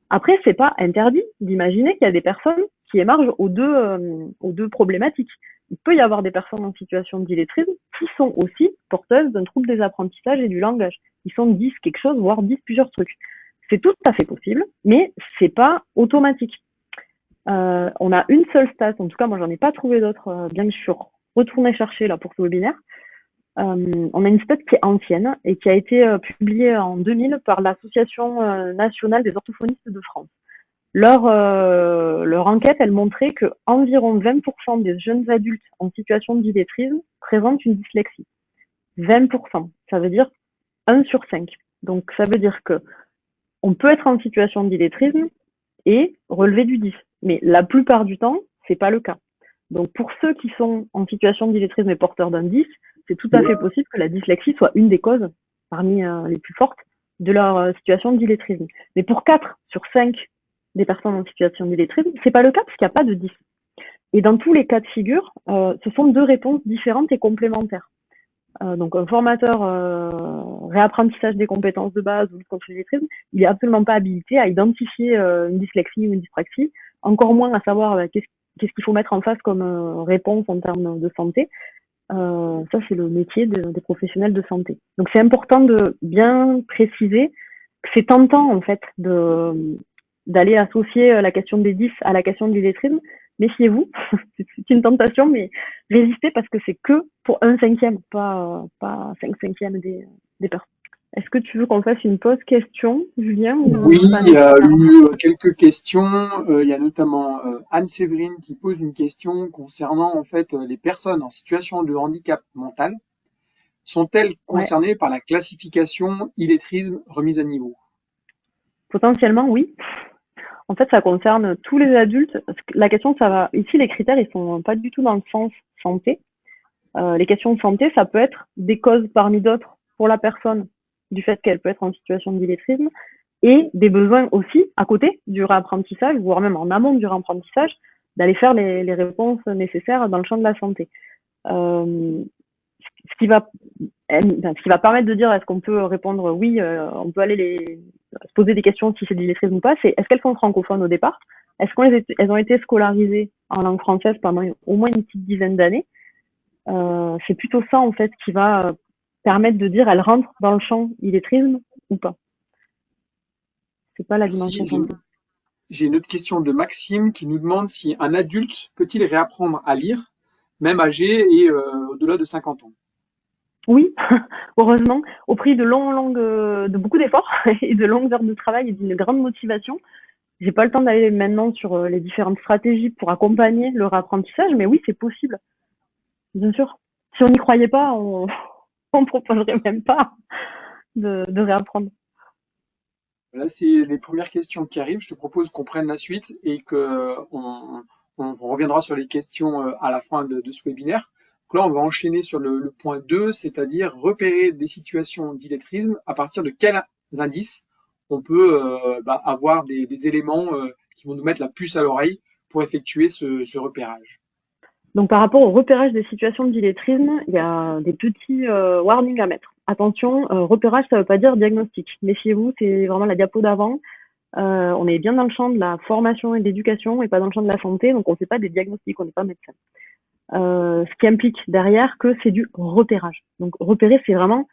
Après, c'est pas interdit d'imaginer qu'il y a des personnes qui émargent aux deux problématiques. Il peut y avoir des personnes en situation d'illettrisme qui sont aussi porteuses d'un trouble des apprentissages et du langage. Ils sont 10 quelque chose, voire 10 plusieurs trucs. C'est tout à fait possible, mais c'est pas automatique. On a une seule stat, en tout cas, moi, j'en ai pas trouvé d'autres, bien que je suis retournée chercher, là, pour ce webinaire. On a une stat qui est ancienne et qui a été publiée en 2000 par l'Association nationale des orthophonistes de France. Leur enquête, elle montrait que environ 20% des jeunes adultes en situation d'illettrisme présentent une dyslexie. 20%, ça veut dire 1 sur 5. Donc ça veut dire que on peut être en situation d'illettrisme et relever du 10. Mais la plupart du temps, c'est pas le cas. Donc pour ceux qui sont en situation d'illettrisme et porteurs d'un 10, c'est tout à fait possible que la dyslexie soit une des causes, parmi les plus fortes, de leur situation d'illettrisme. Mais pour 4 sur 5 des personnes en situation d'illettrisme, c'est pas le cas parce qu'il n'y a pas de 10. Et dans tous les cas de figure, ce sont deux réponses différentes et complémentaires. Donc un formateur réapprentissage des compétences de base ou contre l'illettrisme, il est absolument pas habilité à identifier une dyslexie ou une dyspraxie, encore moins à savoir qu'est-ce qu'il faut mettre en face comme réponse en termes de santé. Ça, c'est le métier des professionnels de santé. Donc, c'est important de bien préciser que c'est tentant, en fait, d'aller associer la question des 10 à la question de l'illettrisme. Méfiez-vous, c'est une tentation, mais résistez parce que c'est que pour 1/5, pas 5/5 des personnes. Est-ce que tu veux qu'on fasse une pause question, Julien? Oui, il y a eu quelques questions. Il y a notamment Anne-Séverine qui pose une question concernant en fait les personnes en situation de handicap mental. Sont-elles concernées par la classification illettrisme remise à niveau? Potentiellement, oui. En fait, ça concerne tous les adultes. La question, ça va. Ici, les critères, ils sont pas du tout dans le sens santé. Les questions de santé, ça peut être des causes parmi d'autres pour la personne du fait qu'elle peut être en situation d'illettrisme et des besoins aussi à côté du réapprentissage, voire même en amont du réapprentissage, d'aller faire les réponses nécessaires dans le champ de la santé. Ce qui va permettre de dire est-ce qu'on peut répondre oui, on peut aller se poser des questions si c'est de l'illettrisme ou pas, c'est est-ce qu'elles sont francophones au départ? Est-ce qu'elles ont été scolarisées en langue française pendant au moins une petite dizaine d'années? C'est plutôt ça en fait qui va permettre de dire elle rentre dans le champ illettrisme ou pas. C'est pas la dimension santé. j'ai une autre question de Maxime qui nous demande si un adulte peut-il réapprendre à lire, même âgé et au-delà de 50 ans. Oui, heureusement, au prix de beaucoup d'efforts et de longues heures de travail et d'une grande motivation. J'ai pas le temps d'aller maintenant sur les différentes stratégies pour accompagner le réapprentissage, mais oui, c'est possible, bien sûr. Si on n'y croyait pas, on proposerait même pas de réapprendre. Là, c'est les premières questions qui arrivent. Je te propose qu'on prenne la suite et que on reviendra sur les questions à la fin de ce webinaire. Donc là, on va enchaîner sur le point 2, c'est-à-dire repérer des situations d'illettrisme. À partir de quels indices on peut avoir des éléments qui vont nous mettre la puce à l'oreille pour effectuer ce repérage. Donc par rapport au repérage des situations d'illettrisme, il y a des petits warnings à mettre. Attention, repérage, ça veut pas dire diagnostic. Méfiez-vous, c'est vraiment la diapo d'avant. On est bien dans le champ de la formation et de l'éducation et pas dans le champ de la santé, donc on fait pas des diagnostics, on n'est pas médecin. Ce qui implique derrière que c'est du repérage. Donc repérer, c'est vraiment,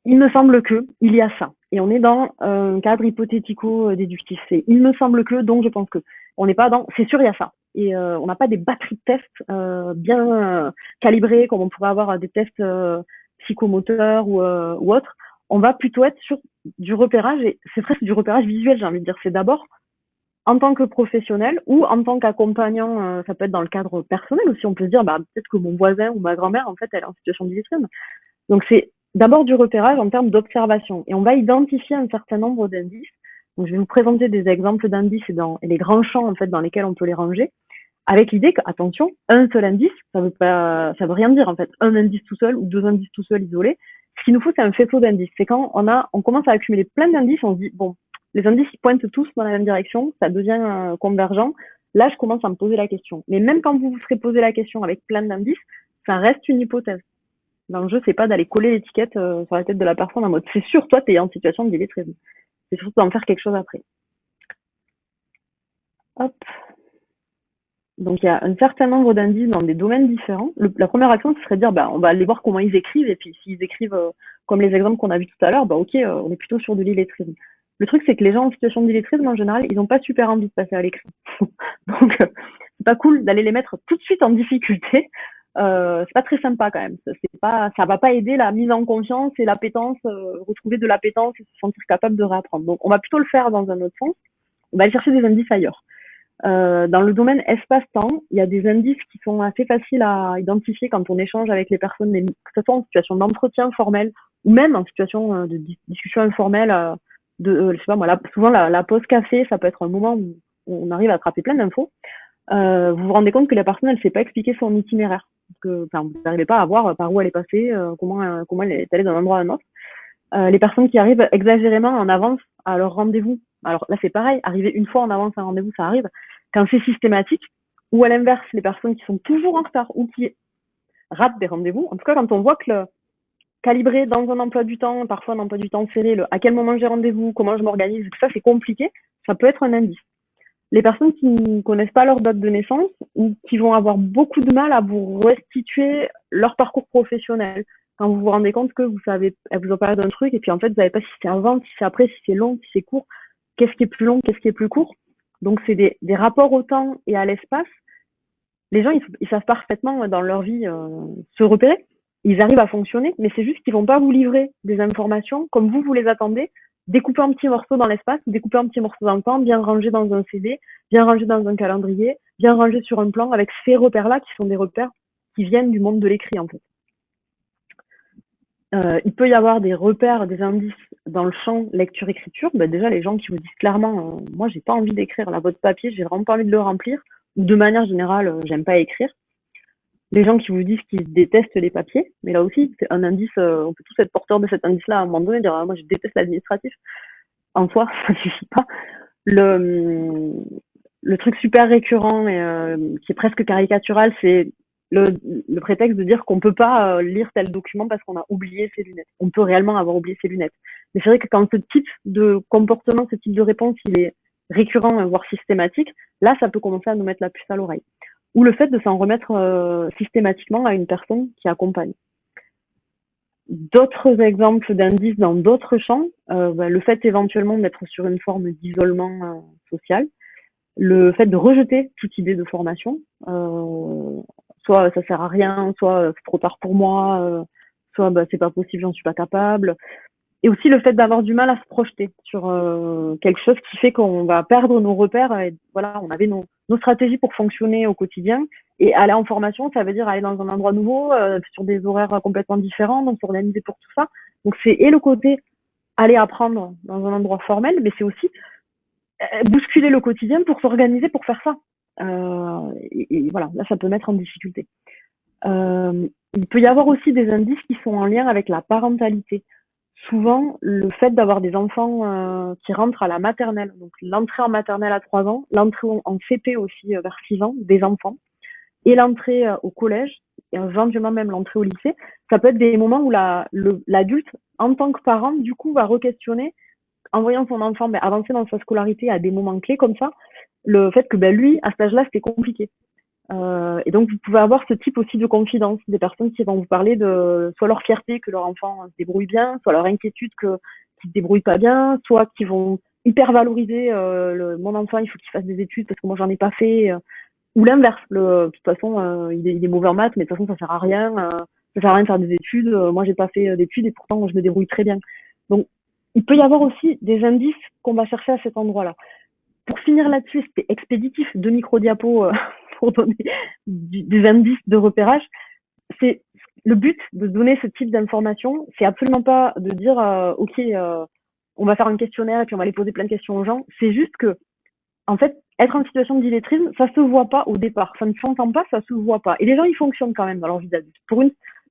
il me semble que, il y a ça. Et on est dans un cadre hypothético-déductif. C'est il me semble que, donc je pense que. On n'est pas dans, c'est sûr, il y a ça. Et on n'a pas des batteries de tests bien calibrées comme on pourrait avoir des tests psychomoteurs ou autres. On va plutôt être sur du repérage, et c'est presque du repérage visuel, j'ai envie de dire. C'est d'abord en tant que professionnel ou en tant qu'accompagnant, ça peut être dans le cadre personnel aussi. On peut se dire, peut-être que mon voisin ou ma grand-mère, en fait, elle est en situation d'illettrisme. Donc c'est d'abord du repérage en termes d'observation. Et on va identifier un certain nombre d'indices. Donc je vais vous présenter des exemples d'indices et les grands champs, en fait, dans lesquels on peut les ranger. Avec l'idée que, attention, un seul indice, ça veut rien dire, en fait. Un indice tout seul ou deux indices tout seuls isolés. Ce qu'il nous faut, c'est un faisceau d'indices. C'est quand on commence à accumuler plein d'indices, on se dit, bon, les indices, ils pointent tous dans la même direction, ça devient convergent. Là, je commence à me poser la question. Mais même quand vous vous serez posé la question avec plein d'indices, ça reste une hypothèse. L'enjeu, c'est pas d'aller coller l'étiquette sur la tête de la personne en mode, c'est sûr, toi, t'es en situation d'illettrisme. C'est surtout d'en faire quelque chose après. Hop. Donc, il y a un certain nombre d'indices dans des domaines différents. La première action, ce serait de dire, on va aller voir comment ils écrivent, et puis s'ils écrivent comme les exemples qu'on a vus tout à l'heure, ok, on est plutôt sur de l'illettrisme. Le truc, c'est que les gens en situation d'illettrisme, en général, ils n'ont pas super envie de passer à l'écrit. Donc, c'est pas cool d'aller les mettre tout de suite en difficulté. C'est pas très sympa quand même. Ça va pas aider la mise en confiance et l'appétence, retrouver de l'appétence et se sentir capable de réapprendre. Donc, on va plutôt le faire dans un autre sens. On va aller chercher des indices ailleurs. Dans le domaine espace-temps, il y a des indices qui sont assez faciles à identifier quand on échange avec les personnes, que ce soit en situation d'entretien formel ou même en situation de discussion informelle. Je sais pas moi, souvent la pause café, ça peut être un moment où on arrive à attraper plein d'infos. Vous vous rendez compte que la personne, elle sait pas expliquer son itinéraire, vous n'arrivez pas à voir par où elle est passée, comment elle est allée d'un endroit à un autre. Les personnes qui arrivent exagérément en avance à leur rendez-vous. Alors là, c'est pareil, arriver une fois en avance à un rendez-vous, ça arrive. Quand c'est systématique, ou à l'inverse, les personnes qui sont toujours en retard ou qui ratent des rendez-vous, en tout cas, quand on voit que calibrer dans un emploi du temps, parfois un emploi du temps serré, à quel moment j'ai rendez-vous, comment je m'organise, que ça, c'est compliqué, ça peut être un indice. Les personnes qui ne connaissent pas leur date de naissance ou qui vont avoir beaucoup de mal à vous restituer leur parcours professionnel, quand vous vous rendez compte que elle vous a parlé d'un truc et puis en fait, vous savez pas si c'est avant, si c'est après, si c'est long, si c'est court, qu'est-ce qui est plus long, qu'est-ce qui est plus court. Donc, c'est des rapports au temps et à l'espace. Les gens, ils savent parfaitement dans leur vie se repérer. Ils arrivent à fonctionner, mais c'est juste qu'ils vont pas vous livrer des informations comme vous les attendez, découper un petit morceau dans l'espace, découper un petit morceau dans le temps, bien rangé dans un CD, bien rangé dans un calendrier, bien rangé sur un plan avec ces repères-là qui sont des repères qui viennent du monde de l'écrit, en fait. Il peut y avoir des repères, des indices dans le champ lecture-écriture. Déjà, les gens qui vous disent clairement, moi, j'ai pas envie d'écrire là votre papier, j'ai vraiment pas envie de le remplir, ou de manière générale, j'aime pas écrire. Les gens qui vous disent qu'ils détestent les papiers, mais là aussi, c'est un indice, on peut tous être porteurs de cet indice-là à un moment donné, dire, moi, je déteste l'administratif. En soi, ça suffit pas. Le truc super récurrent et qui est presque caricatural, c'est le prétexte de dire qu'on peut pas lire tel document parce qu'on a oublié ses lunettes. On peut réellement avoir oublié ses lunettes. Mais c'est vrai que quand ce type de comportement, ce type de réponse, il est récurrent, voire systématique, là, ça peut commencer à nous mettre la puce à l'oreille. Ou le fait de s'en remettre systématiquement à une personne qui accompagne. D'autres exemples d'indices dans d'autres champs, le fait éventuellement d'être sur une forme d'isolement social, le fait de rejeter toute idée de formation, soit ça sert à rien, soit c'est trop tard pour moi, soit c'est pas possible, j'en suis pas capable. Et aussi le fait d'avoir du mal à se projeter sur quelque chose qui fait qu'on va perdre nos repères. Et voilà, on avait nos stratégies pour fonctionner au quotidien. Et aller en formation, ça veut dire aller dans un endroit nouveau, sur des horaires complètement différents, donc s'organiser pour tout ça. Donc c'est et le côté aller apprendre dans un endroit formel, mais c'est aussi bousculer le quotidien pour s'organiser pour faire ça. Et voilà, là ça peut mettre en difficulté. Il peut y avoir aussi des indices qui sont en lien avec la parentalité. Souvent, le fait d'avoir des enfants qui rentrent à la maternelle, donc l'entrée en maternelle à 3 ans, l'entrée en CP aussi vers 6 ans des enfants, et l'entrée au collège, et éventuellement même l'entrée au lycée, ça peut être des moments où l'adulte, en tant que parent, du coup, va re-questionner, en voyant son enfant avancer dans sa scolarité à des moments clés comme ça, le fait que lui, à cet âge-là, c'était compliqué. Et donc, vous pouvez avoir ce type aussi de confidence, des personnes qui vont vous parler de soit leur fierté que leur enfant se débrouille bien, soit leur inquiétude qu'il se débrouille pas bien, soit qui vont hyper valoriser mon enfant, il faut qu'il fasse des études parce que moi j'en ai pas fait, ou l'inverse, de toute façon il est mauvais en maths, mais de toute façon ça sert à rien, ça sert à rien de faire des études, moi j'ai pas fait d'études et pourtant je me débrouille très bien. Donc il peut y avoir aussi des indices qu'on va chercher à cet endroit-là. Pour finir là-dessus, c'était expéditif, 2 micro-diapos pour donner des indices de repérage. C'est le but de donner ce type d'information, c'est absolument pas de dire ok, on va faire un questionnaire et puis on va aller poser plein de questions aux gens. C'est juste que, en fait, être en situation d'illettrisme, ça se voit pas au départ, ça ne s'entend pas, ça se voit pas. Et les gens, ils fonctionnent quand même dans leur vie d'adulte.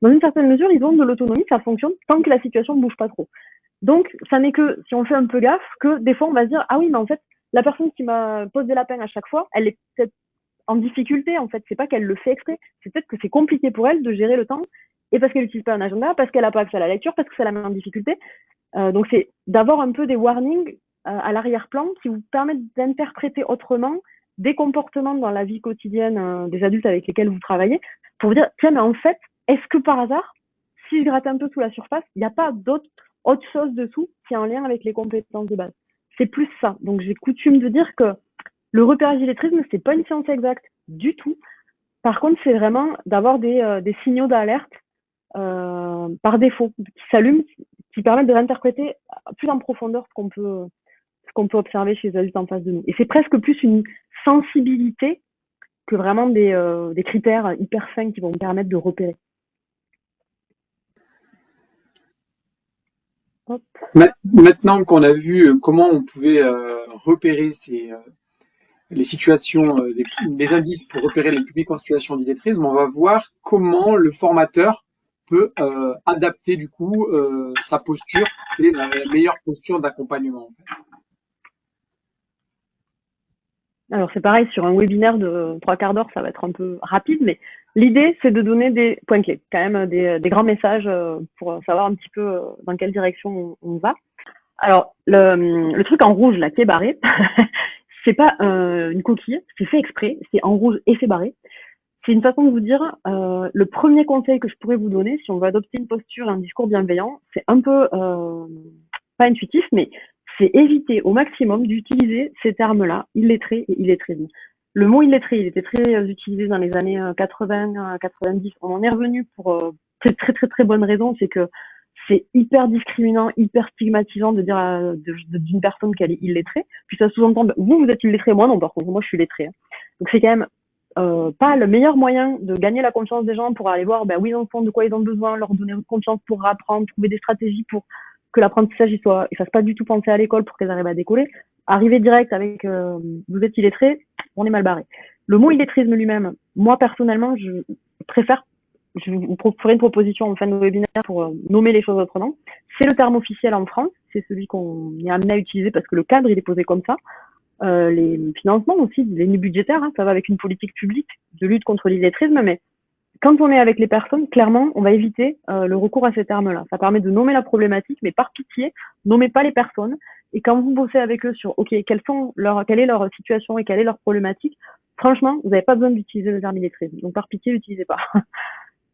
Dans une certaine mesure, ils ont de l'autonomie, ça fonctionne tant que la situation ne bouge pas trop. Donc, ça n'est que si on fait un peu gaffe que des fois on va se dire ah oui, mais en fait, la personne qui m'a posé la peine à chaque fois, elle est peut-être en difficulté, en fait. C'est pas qu'elle le fait exprès, c'est peut-être que c'est compliqué pour elle de gérer le temps, et parce qu'elle n'utilise pas un agenda, parce qu'elle n'a pas accès à la lecture, parce que ça la met en difficulté. Donc c'est d'avoir un peu des warnings à l'arrière-plan qui vous permettent d'interpréter autrement des comportements dans la vie quotidienne des adultes avec lesquels vous travaillez, pour vous dire, tiens, mais en fait, est-ce que par hasard, si je gratte un peu sous la surface, il n'y a pas autre chose dessous qui est en lien avec les compétences de base. C'est plus ça. Donc j'ai coutume de dire que le repérage illettrisme, c'est pas une science exacte du tout. Par contre, c'est vraiment d'avoir des signaux d'alerte par défaut qui s'allument, qui permettent de l'interpréter plus en profondeur ce qu'on peut observer chez les adultes en face de nous. Et c'est presque plus une sensibilité que vraiment des critères hyper fins qui vont me permettre de repérer. Hop. Maintenant qu'on a vu comment on pouvait repérer les situations, les indices pour repérer les publics en situation d'illettrisme, on va voir comment le formateur peut adapter du coup sa posture, quelle est la meilleure posture d'accompagnement. En fait. Alors c'est pareil, sur un webinaire de 3/4 d'heure, ça va être un peu rapide, mais l'idée c'est de donner des points clés, quand même des grands messages pour savoir un petit peu dans quelle direction on va. Alors le truc en rouge là qui est barré, c'est pas une coquille, c'est fait exprès, c'est en rouge et c'est barré. C'est une façon de vous dire, le premier conseil que je pourrais vous donner, si on veut adopter une posture et un discours bienveillant, c'est un peu, pas intuitif, mais c'est éviter au maximum d'utiliser ces termes-là, illettré et illettrisme. Le mot illettré, il était très utilisé dans les années 80, 90. On en est revenu pour très bonne raison, c'est que c'est hyper discriminant, hyper stigmatisant de dire d'une personne qu'elle est illettrée. Puis ça sous-entend, vous êtes illettré, moi non, par contre, moi je suis lettré. Donc c'est quand même pas le meilleur moyen de gagner la confiance des gens pour aller voir où ils en sont, de quoi ils ont besoin, leur donner confiance pour apprendre, trouver des stratégies pour que l'apprentissage il fasse pas du tout penser à l'école pour qu'elles arrivent à décoller. Arriver direct avec vous êtes illettré, on est mal barré. Le mot illettrisme lui-même, moi personnellement, je vous ferai une proposition en fin de webinaire pour nommer les choses autrement. C'est le terme officiel en France, c'est celui qu'on est amené à utiliser parce que le cadre il est posé comme ça. Les financements aussi, les lignes budgétaires, ça va avec une politique publique de lutte contre l'illettrisme, mais quand on est avec les personnes, clairement, on va éviter le recours à ces termes-là. Ça permet de nommer la problématique, mais par pitié, nommez pas les personnes. Et quand vous bossez avec eux sur, OK, quelle est leur situation et quelle est leur problématique, franchement, vous n'avez pas besoin d'utiliser le terme illettrisme. Donc par pitié, n'utilisez pas.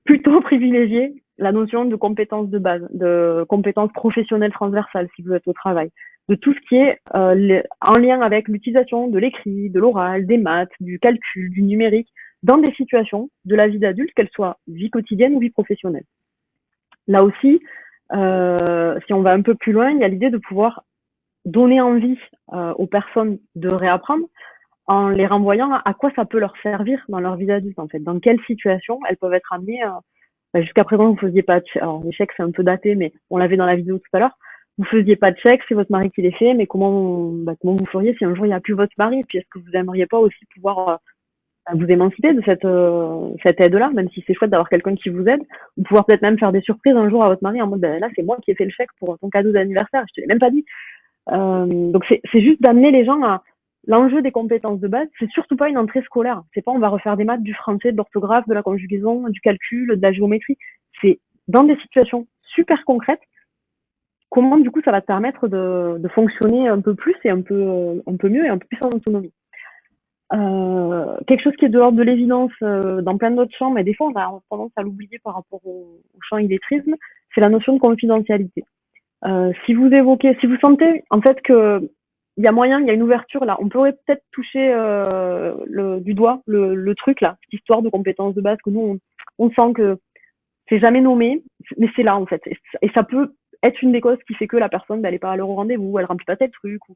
plutôt privilégier la notion de compétences de base, de compétences professionnelles transversales si vous êtes au travail, de tout ce qui est en lien avec l'utilisation de l'écrit, de l'oral, des maths, du calcul, du numérique, dans des situations de la vie d'adulte, qu'elles soient vie quotidienne ou vie professionnelle. Là aussi, si on va un peu plus loin, il y a l'idée de pouvoir donner envie aux personnes de réapprendre en les renvoyant à quoi ça peut leur servir dans leur vie d'adulte, en fait, dans quelles situations elles peuvent être amenées. Jusqu'à présent, vous faisiez pas de chèque. Alors, les chèques, c'est un peu daté, mais on l'avait dans la vidéo tout à l'heure. Vous faisiez pas de chèque, c'est votre mari qui les fait, mais comment vous feriez si un jour il n'y a plus votre mari? Et puis, est-ce que vous aimeriez pas aussi pouvoir vous émanciper de cette aide-là, même si c'est chouette d'avoir quelqu'un qui vous aide, ou pouvoir peut-être même faire des surprises un jour à votre mari en mode, là, c'est moi qui ai fait le chèque pour ton cadeau d'anniversaire, je te l'ai même pas dit. Donc, c'est juste d'amener les gens à l'enjeu des compétences de base. C'est surtout pas une entrée scolaire. C'est pas on va refaire des maths, du français, de l'orthographe, de la conjugaison, du calcul, de la géométrie. C'est dans des situations super concrètes. Comment, du coup, ça va te permettre de fonctionner un peu plus et un peu mieux et un peu plus en autonomie. Quelque chose qui est de l'ordre de l'évidence dans plein d'autres champs, mais des fois on a tendance à l'oublier par rapport au champ illettrisme, c'est la notion de confidentialité. Si vous sentez en fait que il y a moyen, il y a une ouverture là, on pourrait peut-être toucher du doigt le truc là, cette histoire de compétences de base que nous on sent que c'est jamais nommé, mais c'est là en fait, et ça peut être une des causes qui fait que la personne elle est pas à l'heure au rendez-vous, elle remplit pas tel truc, ou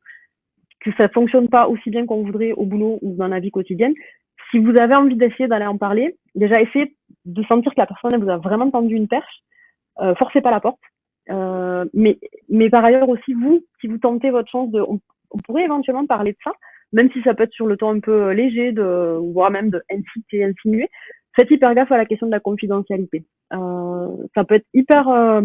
que ça fonctionne pas aussi bien qu'on voudrait au boulot ou dans la vie quotidienne. Si vous avez envie d'essayer d'aller en parler, déjà essayez de sentir que la personne elle vous a vraiment tendu une perche, forcez pas la porte. Mais par ailleurs aussi, si vous tentez votre chance on pourrait éventuellement parler de ça, même si ça peut être sur le ton un peu léger, voire même de inciter, insinuer. Faites hyper gaffe à la question de la confidentialité. Ça peut être hyper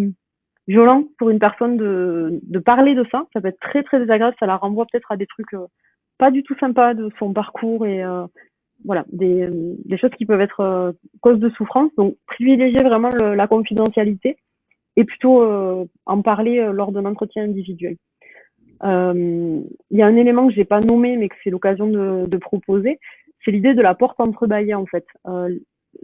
violent pour une personne de parler de ça. Ça peut être très très désagréable. Ça la renvoie peut-être à des trucs pas du tout sympas de son parcours et voilà, des choses qui peuvent être cause de souffrance. Donc privilégiez vraiment la confidentialité et plutôt en parler lors d'un entretien individuel. Il y a un élément que j'ai pas nommé mais que c'est l'occasion de proposer, c'est l'idée de la porte entrebâillée en fait.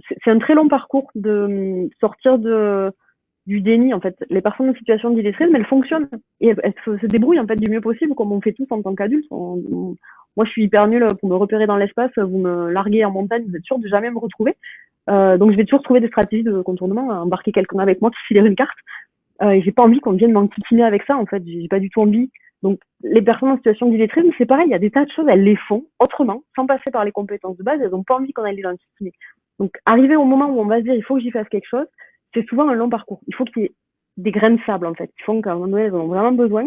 C'est un très long parcours de sortir du déni en fait. Les personnes en situation d'illettrisme, elles fonctionnent et elles se débrouillent en fait du mieux possible comme on fait tous en tant qu'adultes. Moi je suis hyper nulle pour me repérer dans l'espace, vous me larguez en montagne, vous êtes sûr de jamais me retrouver. Donc je vais toujours trouver des stratégies de contournement, embarquer quelqu'un avec moi qui filerait une carte. Et j'ai pas envie qu'on vienne m'enquiquiner avec ça en fait, j'ai pas du tout envie. Donc les personnes en situation d'illettrisme, c'est pareil, il y a des tas de choses, elles les font autrement, sans passer par les compétences de base, elles ont pas envie qu'on aille les enquiquiner. Donc arriver au moment où on va se dire il faut que j'y fasse quelque chose, c'est souvent un long parcours. Il faut qu'il y ait des grains de sable en fait, qui font qu'à un moment donné, elles en ont vraiment besoin.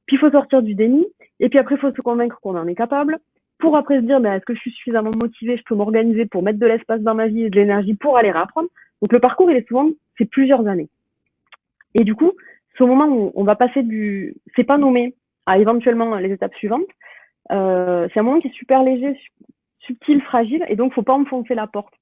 Puis il faut sortir du déni, et puis après il faut se convaincre qu'on en est capable, pour après se dire est-ce que je suis suffisamment motivée, je peux m'organiser pour mettre de l'espace dans ma vie et de l'énergie pour aller réapprendre. Donc le parcours, il est souvent, c'est plusieurs années. Et du coup, c'est au moment où on va passer c'est pas nommé, à éventuellement les étapes suivantes, c'est un moment qui est super léger, subtil, fragile, et donc faut pas enfoncer la porte.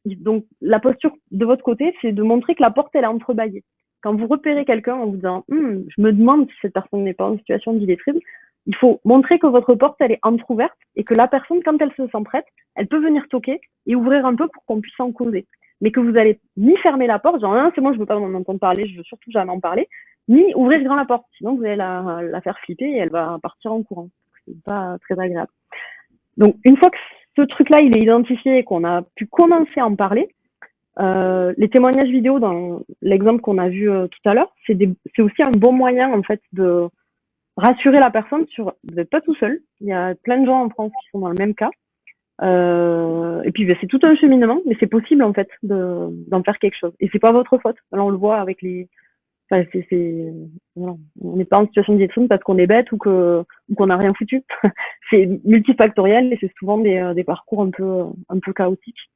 Donc la posture de votre côté, c'est de montrer que la porte elle est entrebâillée. Quand vous repérez quelqu'un en vous disant je me demande si cette personne n'est pas en situation d'illettrisme, il faut montrer que votre porte elle est entrouverte et que la personne, quand elle se sent prête, elle peut venir toquer et ouvrir un peu pour qu'on puisse en causer. Mais que vous allez ni fermer la porte, genre c'est moi je veux pas en entendre parler, je veux surtout jamais en parler, ni ouvrir grand la porte, sinon vous allez la faire flipper et elle va partir en courant. C'est pas très agréable. Donc une fois que ce truc-là il est identifié et qu'on a pu commencer à en parler, les témoignages vidéo dans l'exemple qu'on a vu tout à l'heure, c'est aussi un bon moyen en fait de rassurer la personne sur vous n'êtes pas tout seul, il y a plein de gens en France qui sont dans le même cas. Et puis c'est tout un cheminement, mais c'est possible en fait d'en faire quelque chose. Et c'est pas votre faute. Là on le voit avec voilà. On n'est pas en situation d'illettrisme parce qu'on est bête ou qu'on n'a rien foutu. C'est multifactoriel et c'est souvent des parcours un peu chaotiques.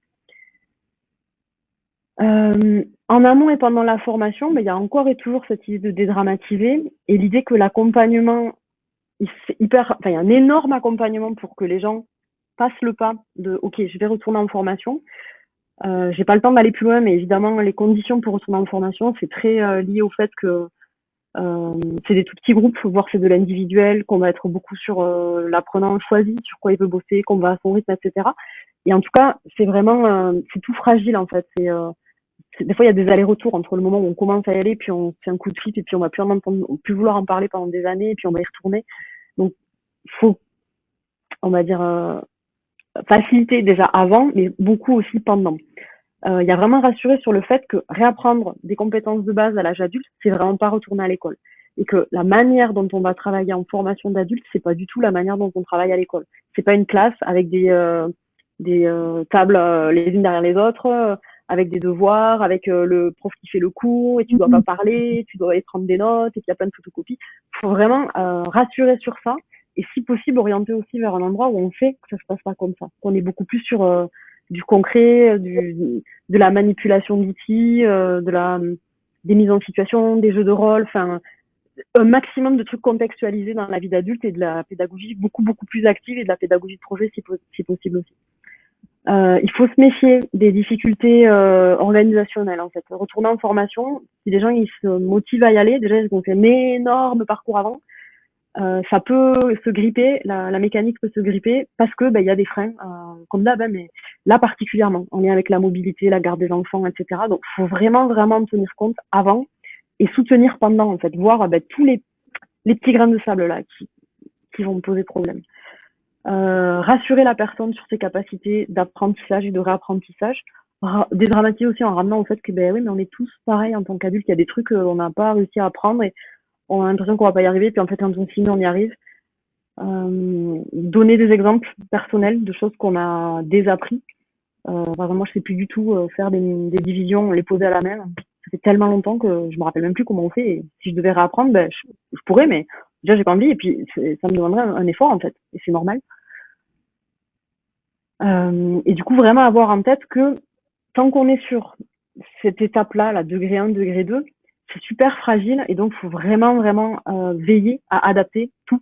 En amont et pendant la formation, il y a encore et toujours cette idée de dédramatiser et l'idée que l'accompagnement, il y a un énorme accompagnement pour que les gens passent le pas de ok, je vais retourner en formation. J'ai pas le temps d'aller plus loin, mais évidemment les conditions pour retourner en formation, c'est très lié au fait que c'est des tout petits groupes, voire c'est de l'individuel, qu'on va être beaucoup sur l'apprenant choisi, sur quoi il veut bosser, qu'on va à son rythme, etc. Et en tout cas, c'est vraiment c'est tout fragile en fait. des fois il y a des allers-retours entre le moment où on commence à y aller, puis on fait un coup de flip, et puis on va plus vouloir en parler pendant des années, et puis on va y retourner. Donc, faut, on va dire, faciliter déjà avant, mais beaucoup aussi pendant. Il y a vraiment rassuré sur le fait que réapprendre des compétences de base à l'âge adulte, c'est vraiment pas retourner à l'école. Et que la manière dont on va travailler en formation d'adulte, c'est pas du tout la manière dont on travaille à l'école. C'est pas une classe avec des tables les unes derrière les autres, avec des devoirs, avec le prof qui fait le cours, et tu dois pas parler, tu dois prendre des notes, et qu'il y a plein de photocopies. Faut vraiment rassurer sur ça, et si possible orienter aussi vers un endroit où on sait que ça se passe pas comme ça, qu'on est beaucoup plus sur du concret, de la manipulation d'outils, des mises en situation, des jeux de rôle, enfin un maximum de trucs contextualisés dans la vie d'adulte, et de la pédagogie beaucoup plus active, et de la pédagogie de projet si possible aussi. Il faut se méfier des difficultés organisationnelles en fait. Retourner en formation, si les gens ils se motivent à y aller, déjà ils ont fait un énorme parcours avant, ça peut se gripper, la mécanique peut se gripper parce que il y a des freins, comme d'hab, mais là particulièrement en lien avec la mobilité, la garde des enfants, etc. Donc faut vraiment en tenir compte avant et soutenir pendant, en fait, voir tous les petits grains de sable là qui vont poser problème. Rassurer la personne sur ses capacités d'apprentissage et de réapprentissage, dédramatiser aussi en ramenant au fait que oui, mais on est tous pareils en tant qu'adultes, il y a des trucs qu'on n'a pas réussi à apprendre et on a l'impression qu'on va pas y arriver, puis en fait quand on finit on y arrive. Donner des exemples personnels de choses qu'on a désappris. Par exemple, moi je sais plus du tout faire des divisions, les poser à la main. Ça fait tellement longtemps que je me rappelle même plus comment on fait, et si je devais réapprendre, je pourrais, mais déjà j'ai pas envie, et puis ça me demanderait un effort en fait, et c'est normal. Et du coup vraiment avoir en tête que tant qu'on est sur cette étape-là, la degré 1, degré 2, c'est super fragile, et donc faut vraiment veiller à adapter tout,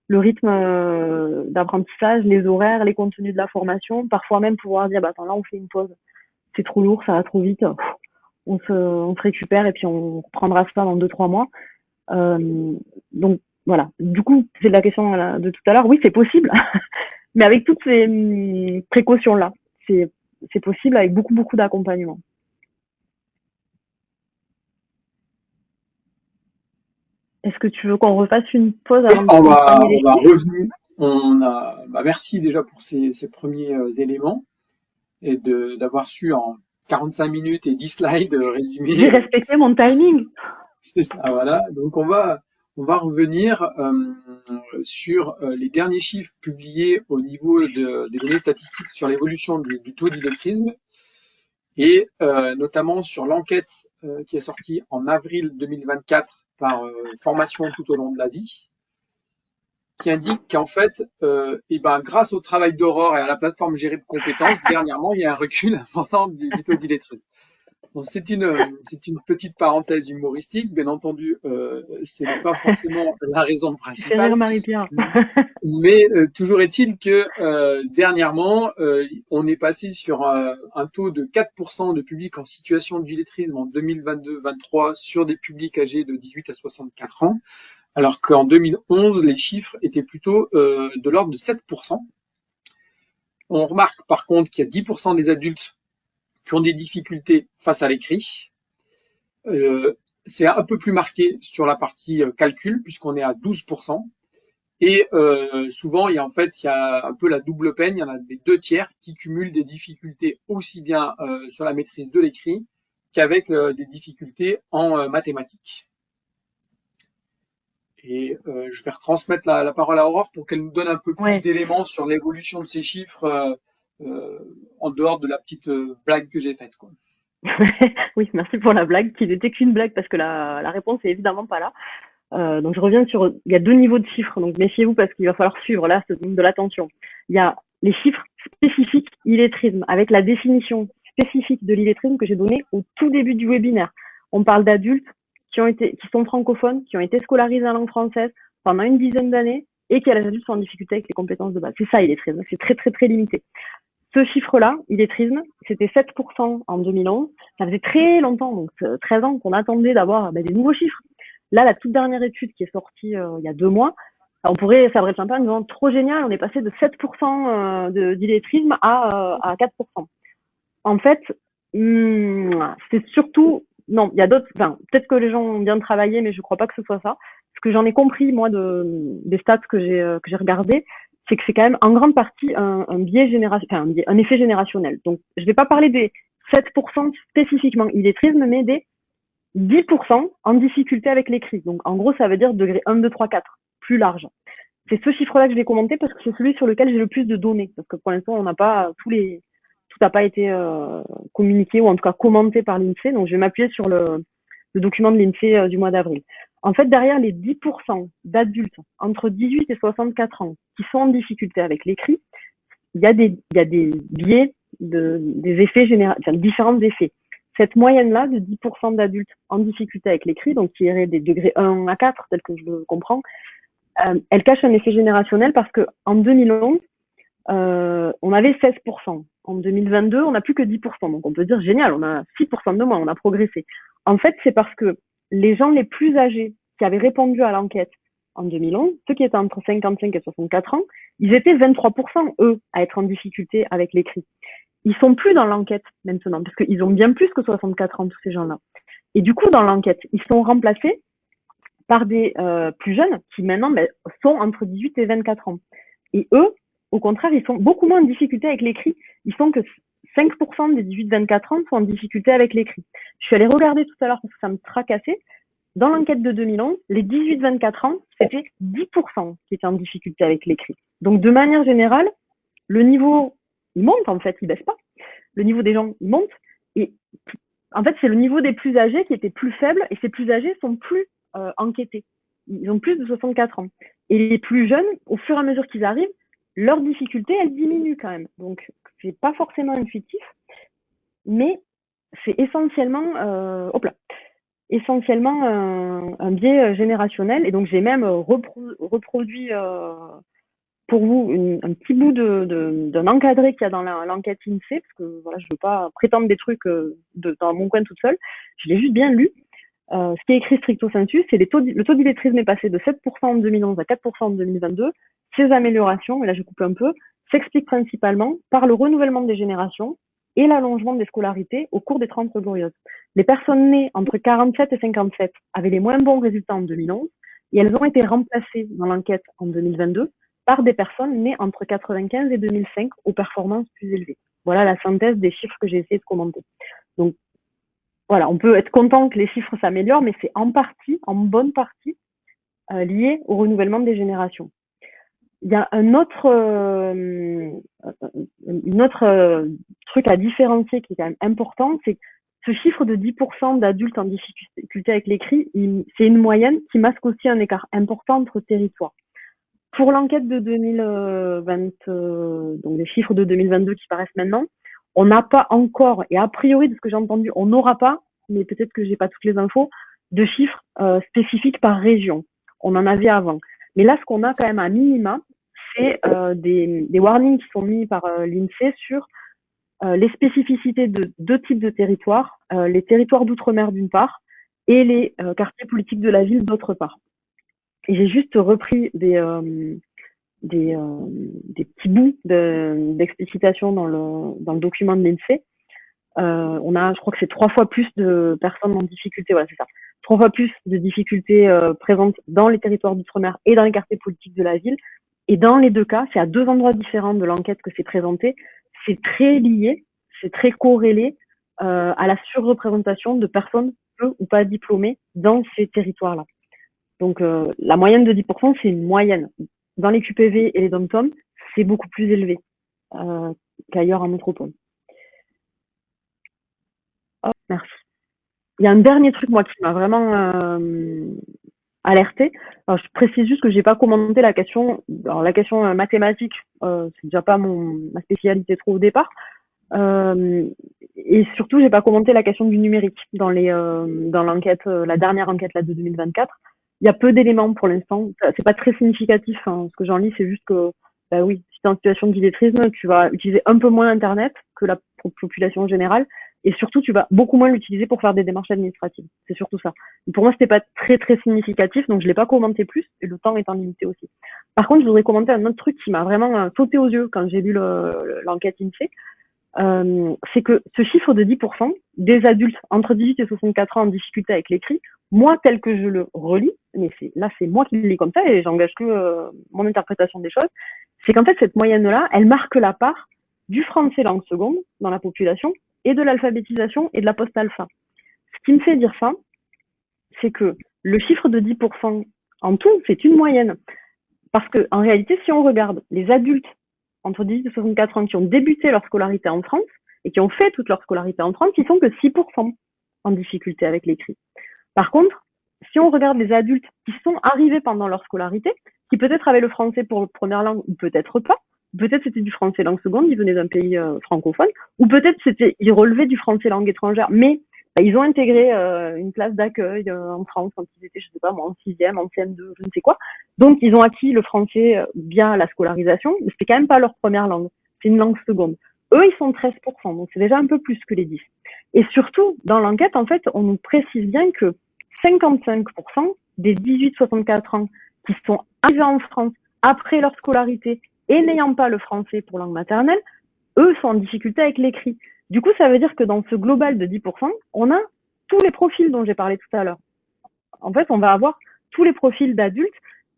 le rythme d'apprentissage, les horaires, les contenus de la formation, parfois même pouvoir dire attends, là on fait une pause, c'est trop lourd, ça va trop vite, on se récupère et puis on reprendra ça dans 2-3 mois. Donc voilà, du coup c'est la question de tout à l'heure, oui c'est possible, mais avec toutes ces précautions là, c'est possible avec beaucoup d'accompagnement. Est-ce que tu veux qu'on refasse une pause avant on va revenir. Merci déjà pour ces premiers éléments et d'avoir su en 45 minutes et 10 slides résumer. J'ai respecté mon timing. C'est ça, voilà. Donc on va revenir sur les derniers chiffres publiés au niveau des données statistiques sur l'évolution du taux d'illettrisme, et notamment sur l'enquête qui est sortie en avril 2024 par Formation tout au long de la vie, qui indique qu'en fait, grâce au travail d'Aurore et à la plateforme Gérer de compétences, dernièrement, il y a un recul important du taux d'illettrisme. Bon, c'est une petite parenthèse humoristique, bien entendu, c'est pas forcément la raison principale. Mais toujours est-il que dernièrement, on est passé sur un taux de 4% de publics en situation d'illettrisme en 2022-23 sur des publics âgés de 18 à 64 ans, alors qu'en 2011, les chiffres étaient plutôt de l'ordre de 7%. On remarque par contre qu'il y a 10% des adultes qui ont des difficultés face à l'écrit. C'est un peu plus marqué sur la partie calcul, puisqu'on est à 12%. Et souvent, il y a un peu la double peine. Il y en a des 2/3 qui cumulent des difficultés aussi bien sur la maîtrise de l'écrit qu'avec des difficultés en mathématiques. Et je vais retransmettre la parole à Aurore pour qu'elle nous donne un peu plus d'éléments sur l'évolution de ces chiffres en dehors de la petite blague que j'ai faite, quoi. Oui, merci pour la blague, qui n'était qu'une blague parce que la réponse est évidemment pas là. Donc je reviens sur, il y a 2 niveaux de chiffres, donc méfiez-vous parce qu'il va falloir suivre là, c'est de l'attention. Il y a les chiffres spécifiques illettrisme, avec la définition spécifique de l'illettrisme que j'ai donnée au tout début du webinaire. On parle d'adultes qui sont francophones, qui ont été scolarisés en langue française pendant une dizaine d'années et qui, à l'âge adulte, sont en difficulté avec les compétences de base. C'est ça, illettrisme. C'est très limité. Ce chiffre-là, illettrisme, c'était 7% en 2011. Ça faisait très longtemps, donc 13 ans, qu'on attendait d'avoir des nouveaux chiffres. Là, la toute dernière étude qui est sortie il y a 2 mois, on pourrait sabrer le champagne en disant trop génial, on est passé de 7% d'illettrisme à 4%. En fait, C'est surtout, non, il y a d'autres, enfin, peut-être que les gens ont bien travaillé, mais je crois pas que ce soit ça. Ce que j'en ai compris, moi, des stats que j'ai regardé, c'est que c'est quand même en grande partie un biais générationnel, enfin, un effet générationnel. Donc, je vais pas parler des 7% spécifiquement illettrisme, mais des 10% en difficulté avec l'écrit. Donc, en gros, ça veut dire degré 1, 2, 3, 4, plus large. C'est ce chiffre-là que je vais commenter parce que c'est celui sur lequel j'ai le plus de données. Parce que pour l'instant, on n'a pas tout n'a pas été communiqué ou en tout cas commenté par l'INSEE. Donc, je vais m'appuyer sur le document de l'INSEE du mois d'avril. En fait, derrière les 10% d'adultes entre 18 et 64 ans qui sont en difficulté avec l'écrit, il y a des biais des effets enfin, différents effets. Cette moyenne-là de 10% d'adultes en difficulté avec l'écrit, donc qui irait des degrés 1 à 4, tel que je le comprends, elle cache un effet générationnel parce que en 2011, on avait 16%. En 2022, on n'a plus que 10%. Donc on peut dire génial, on a 6% de moins, on a progressé. En fait, c'est parce que les gens les plus âgés qui avaient répondu à l'enquête en 2011, ceux qui étaient entre 55 et 64 ans, ils étaient 23%, eux, à être en difficulté avec l'écrit. Ils sont plus dans l'enquête maintenant, parce qu'ils ont bien plus que 64 ans, tous ces gens-là. Et du coup, dans l'enquête, ils sont remplacés par des plus jeunes qui maintenant sont entre 18 et 24 ans. Et eux, au contraire, ils sont beaucoup moins en difficulté avec l'écrit. Ils sont que 5% des 18-24 ans sont en difficulté avec l'écrit. Je suis allée regarder tout à l'heure parce que ça me tracassait. Dans l'enquête de 2011, les 18-24 ans, c'était 10% qui étaient en difficulté avec l'écrit. Donc, de manière générale, le niveau, il monte en fait, il baisse pas. Le niveau des gens, il monte. Et en fait, c'est le niveau des plus âgés qui était plus faible et ces plus âgés sont plus enquêtés. Ils ont plus de 64 ans. Et les plus jeunes, au fur et à mesure qu'ils arrivent, leur difficulté, elle diminue quand même. Donc, c'est pas forcément intuitif, mais c'est essentiellement, essentiellement un biais générationnel. Et donc, j'ai même reproduit pour vous un petit bout d'un encadré qu'il y a dans l'enquête INSEE, parce que voilà, je veux pas prétendre des trucs dans mon coin toute seule. Je l'ai juste bien lu. Ce qui est écrit stricto sensu, c'est le taux d'illettrisme est passé de 7% en 2011 à 4% en 2022. Ces améliorations, et là je coupe un peu, s'expliquent principalement par le renouvellement des générations et l'allongement des scolarités au cours des 30 glorieuses. Les personnes nées entre 47 et 57 avaient les moins bons résultats en 2011 et elles ont été remplacées dans l'enquête en 2022 par des personnes nées entre 95 et 2005 aux performances plus élevées. Voilà la synthèse des chiffres que j'ai essayé de commenter. Donc, voilà, on peut être content que les chiffres s'améliorent, mais c'est en partie, en bonne partie, lié au renouvellement des générations. Il y a un autre truc à différencier qui est quand même important, c'est que ce chiffre de 10% d'adultes en difficulté avec l'écrit, c'est une moyenne qui masque aussi un écart important entre territoires. Pour l'enquête de 2020, donc les chiffres de 2022 qui paraissent maintenant, on n'a pas encore, et a priori de ce que j'ai entendu, on n'aura pas, mais peut-être que j'ai pas toutes les infos, de chiffres spécifiques par région. On en avait avant. Mais là, ce qu'on a quand même à minima, c'est des warnings qui sont mis par l'INSEE sur les spécificités de deux types de territoires, les territoires d'outre-mer d'une part, et les quartiers politiques de la ville d'autre part. Et j'ai juste repris des petits bouts d'explicitation dans le document de l'INSEE. On a, je crois que c'est 3 fois plus de personnes en difficulté, voilà, c'est ça. 3 fois plus de difficultés présentes dans les territoires d'outre-mer et dans les quartiers politiques de la ville. Et dans les deux cas, c'est à 2 endroits différents de l'enquête que c'est présenté. C'est très lié, c'est très corrélé à la surreprésentation de personnes peu ou pas diplômées dans ces territoires-là. Donc la moyenne de 10%, c'est une moyenne. Dans les QPV et les dom-tom, c'est beaucoup plus élevé qu'ailleurs en métropole. Oh, merci. Il y a un dernier truc, moi, qui m'a vraiment alerté. Alors, je précise juste que j'ai pas commenté la question. Alors, la question mathématique, c'est déjà pas ma spécialité trop au départ. Et surtout, j'ai pas commenté la question du numérique dans l'enquête, la dernière enquête là de 2024. Il y a peu d'éléments pour l'instant. C'est pas très significatif. Hein. Ce que j'en lis, c'est juste que, bah oui, si t'es en situation d'illettrisme, tu vas utiliser un peu moins Internet que la population générale. Et surtout, tu vas beaucoup moins l'utiliser pour faire des démarches administratives. C'est surtout ça. Et pour moi, c'était pas très, très significatif, donc je l'ai pas commenté plus, et le temps étant limité aussi. Par contre, je voudrais commenter un autre truc qui m'a vraiment sauté aux yeux quand j'ai lu l'enquête INSEE. c'est que ce chiffre de 10% des adultes entre 18 et 64 ans en difficulté avec l'écrit, moi, tel que je le relis, mais c'est moi qui le lis comme ça et j'engage que mon interprétation des choses, c'est qu'en fait, cette moyenne-là, elle marque la part du français langue seconde dans la population et de l'alphabétisation et de la post-alpha. Ce qui me fait dire ça, c'est que le chiffre de 10% en tout, c'est une moyenne. Parce que, en réalité, si on regarde les adultes entre 18 et 64 ans qui ont débuté leur scolarité en France et qui ont fait toute leur scolarité en France, ils sont que 6% en difficulté avec l'écrit. Par contre, si on regarde les adultes qui sont arrivés pendant leur scolarité, qui peut-être avaient le français pour première langue ou peut-être pas, peut-être c'était du français langue seconde, ils venaient d'un pays francophone, ou peut-être ils relevaient du français langue étrangère, mais ils ont intégré une classe d'accueil en France quand ils étaient, je sais pas moi, en 6e, en CM2, je ne sais quoi. Donc, ils ont acquis le français via la scolarisation, mais c'était quand même pas leur première langue. C'est une langue seconde. Eux, ils sont 13%, donc c'est déjà un peu plus que les 10. Et surtout, dans l'enquête, en fait, on nous précise bien que 55% des 18-64 ans qui sont arrivés en France après leur scolarité et n'ayant pas le français pour langue maternelle, eux sont en difficulté avec l'écrit. Du coup, ça veut dire que dans ce global de 10%, on a tous les profils dont j'ai parlé tout à l'heure. En fait, on va avoir tous les profils d'adultes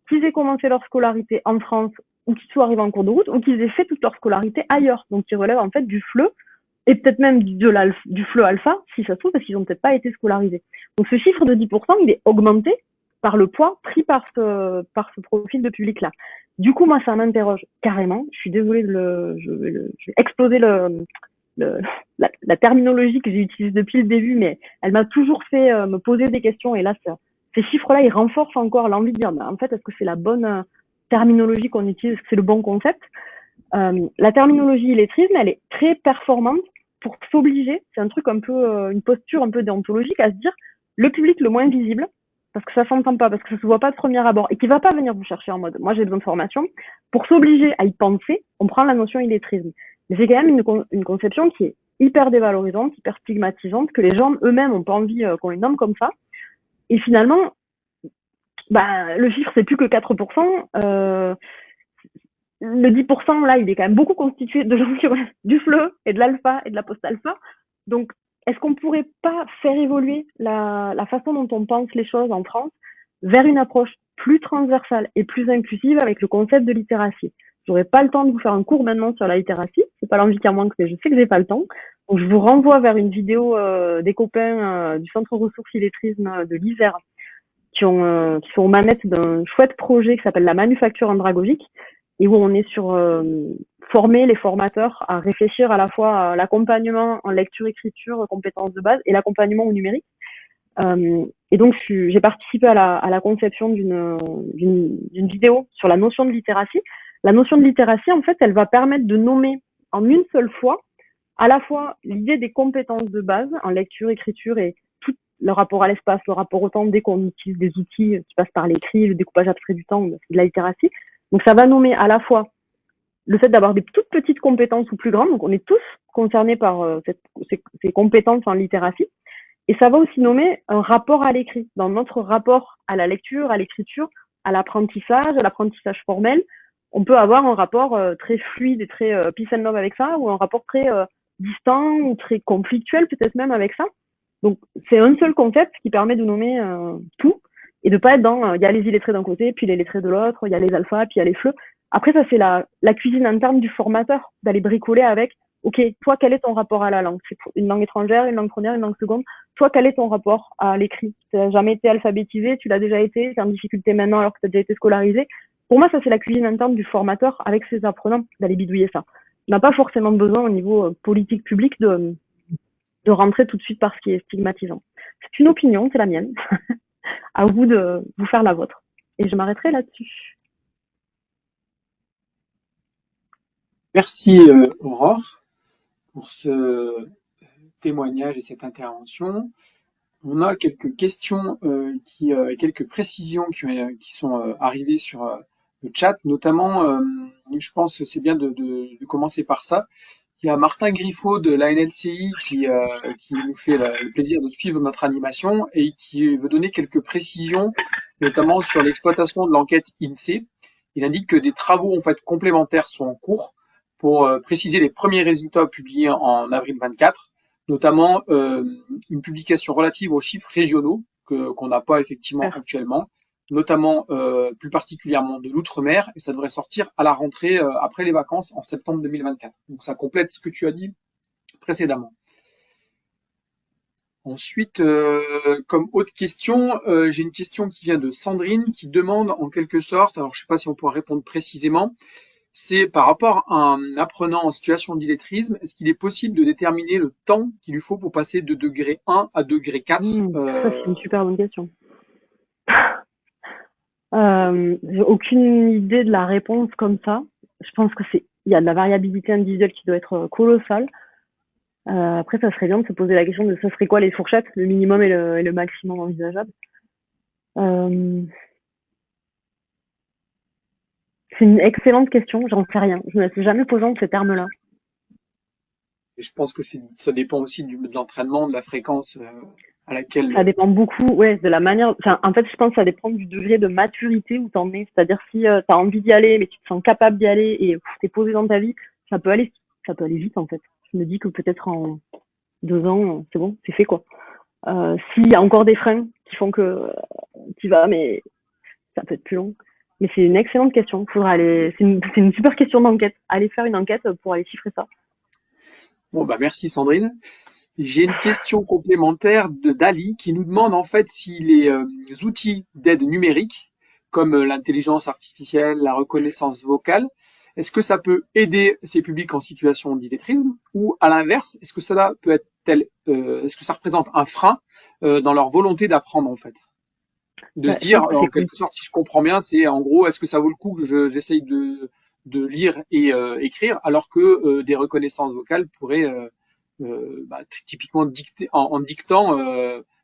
qu'ils aient commencé leur scolarité en France ou qu'ils soient arrivés en cours de route ou qu'ils aient fait toute leur scolarité ailleurs. Donc, ils relèvent en fait du FLE et peut-être même du FLE alpha, si ça se trouve, parce qu'ils n'ont peut-être pas été scolarisés. Donc, ce chiffre de 10%, il est augmenté par le poids pris par ce profil de public-là. Du coup, moi, ça m'interroge carrément. Je suis désolée je vais exploser la terminologie que j'utilise depuis le début, mais elle m'a toujours fait me poser des questions. Et là, ces chiffres-là, ils renforcent encore l'envie de dire, en fait, est-ce que c'est la bonne terminologie qu'on utilise, est-ce que c'est le bon concept? La terminologie illettrisme, elle est très performante pour s'obliger, c'est un truc un peu, une posture un peu déontologique, à se dire, le public le moins visible, parce que ça s'entend pas, parce que ça se voit pas de premier abord, et qui va pas venir vous chercher en mode, moi j'ai besoin de formation, pour s'obliger à y penser, on prend la notion illettrisme. Mais c'est quand même une conception qui est hyper dévalorisante, hyper stigmatisante, que les gens eux-mêmes ont pas envie qu'on les nomme comme ça. Et finalement, le chiffre c'est plus que 4%. Le 10% là, il est quand même beaucoup constitué de gens qui ont du FLE et de l'alpha et de la post-alpha. Donc, est-ce qu'on pourrait pas faire évoluer la façon dont on pense les choses en France vers une approche plus transversale et plus inclusive avec le concept de littératie? J'aurais pas le temps de vous faire un cours maintenant sur la littératie, c'est pas l'envie qu'à moi que je sais que j'ai pas le temps. Donc je vous renvoie vers une vidéo des copains du Centre ressources illettrisme de l'Isère qui sont aux manettes d'un chouette projet qui s'appelle la manufacture andragogique et où on est sur former les formateurs à réfléchir à la fois à l'accompagnement en lecture-écriture, compétences de base et l'accompagnement au numérique. Et donc j'ai participé à la conception d'une vidéo sur la notion de littératie. La notion de littératie, en fait, elle va permettre de nommer en une seule fois à la fois l'idée des compétences de base en lecture, écriture et tout le rapport à l'espace, le rapport au temps dès qu'on utilise des outils qui passent par l'écrit, le découpage abstrait du temps, de la littératie. Donc ça va nommer à la fois le fait d'avoir des toutes petites compétences ou plus grandes, donc on est tous concernés par ces compétences en littératie, et ça va aussi nommer un rapport à l'écrit, dans notre rapport à la lecture, à l'écriture, à l'apprentissage formel. On peut avoir un rapport très fluide et très peace and love avec ça, ou un rapport très distant ou très conflictuel peut-être même avec ça. Donc c'est un seul concept qui permet de nommer tout et de pas être dans il y a les illettrés d'un côté, puis les lettrés de l'autre, il y a les alphas, puis il y a les FLE. Après ça c'est la cuisine interne du formateur, d'aller bricoler avec ok, toi quel est ton rapport à la langue? C'est une langue étrangère, une langue première, une langue seconde. Toi quel est ton rapport à l'écrit? Tu n'as jamais été alphabétisé, tu l'as déjà été, tu es en difficulté maintenant alors que tu as déjà été scolarisé. Pour moi, ça, c'est la cuisine interne du formateur avec ses apprenants d'aller bidouiller ça. On n'a pas forcément besoin au niveau politique publique de rentrer tout de suite par ce qui est stigmatisant. C'est une opinion, c'est la mienne. À vous de vous faire la vôtre. Et je m'arrêterai là-dessus. Merci Aurore pour ce témoignage et cette intervention. On a quelques questions et quelques précisions qui sont arrivées sur le chat, notamment, je pense que c'est bien de commencer par ça. Il y a Martin Griffot de la NLCI qui nous fait le plaisir de suivre notre animation et qui veut donner quelques précisions, notamment sur l'exploitation de l'enquête INSEE. Il indique que des travaux en fait complémentaires sont en cours pour préciser les premiers résultats publiés en avril 24, notamment une publication relative aux chiffres régionaux qu'on n'a pas effectivement actuellement, notamment plus particulièrement de l'outre-mer, et ça devrait sortir à la rentrée après les vacances en septembre 2024. Donc ça complète ce que tu as dit précédemment. Ensuite, comme autre question, j'ai une question qui vient de Sandrine qui demande en quelque sorte, alors je ne sais pas si on pourra répondre précisément, c'est par rapport à un apprenant en situation d'illettrisme, est-ce qu'il est possible de déterminer le temps qu'il lui faut pour passer de degré 1 à degré 4 Ça, c'est une super bonne question. J'ai aucune idée de la réponse comme ça. Je pense que il y a de la variabilité individuelle qui doit être colossale. Après, ça serait bien de se poser la question de ça serait quoi les fourchettes, le minimum et le maximum envisageable. C'est une excellente question, j'en sais rien. Je ne me suis jamais posé en ces termes-là. Et je pense que ça dépend aussi de l'entraînement, de la fréquence à laquelle... Ça dépend beaucoup, ouais, de la manière... Enfin, en fait, je pense que ça dépend du degré de maturité où t'en es. C'est-à-dire si tu as envie d'y aller, mais tu te sens capable d'y aller et t'es posé dans ta vie, ça peut aller vite, en fait. Je me dis que peut-être en 2 ans, c'est bon, c'est fait, quoi. S'il y a encore des freins qui font que tu vas, mais ça peut être plus long. Mais c'est une excellente question. Faudra aller... C'est une super question d'enquête. Aller faire une enquête pour aller chiffrer ça. Bon, bah merci Sandrine. J'ai une question complémentaire d'Ali qui nous demande en fait si les outils d'aide numérique, comme l'intelligence artificielle, la reconnaissance vocale, est-ce que ça peut aider ces publics en situation d'illettrisme ou à l'inverse, est-ce que cela peut être est-ce que ça représente un frein dans leur volonté d'apprendre en fait? De se dire, en quelque sorte, si je comprends bien, c'est en gros, est-ce que ça vaut le coup que j'essaye de lire et écrire, alors que des reconnaissances vocales pourraient typiquement dicter, en dictant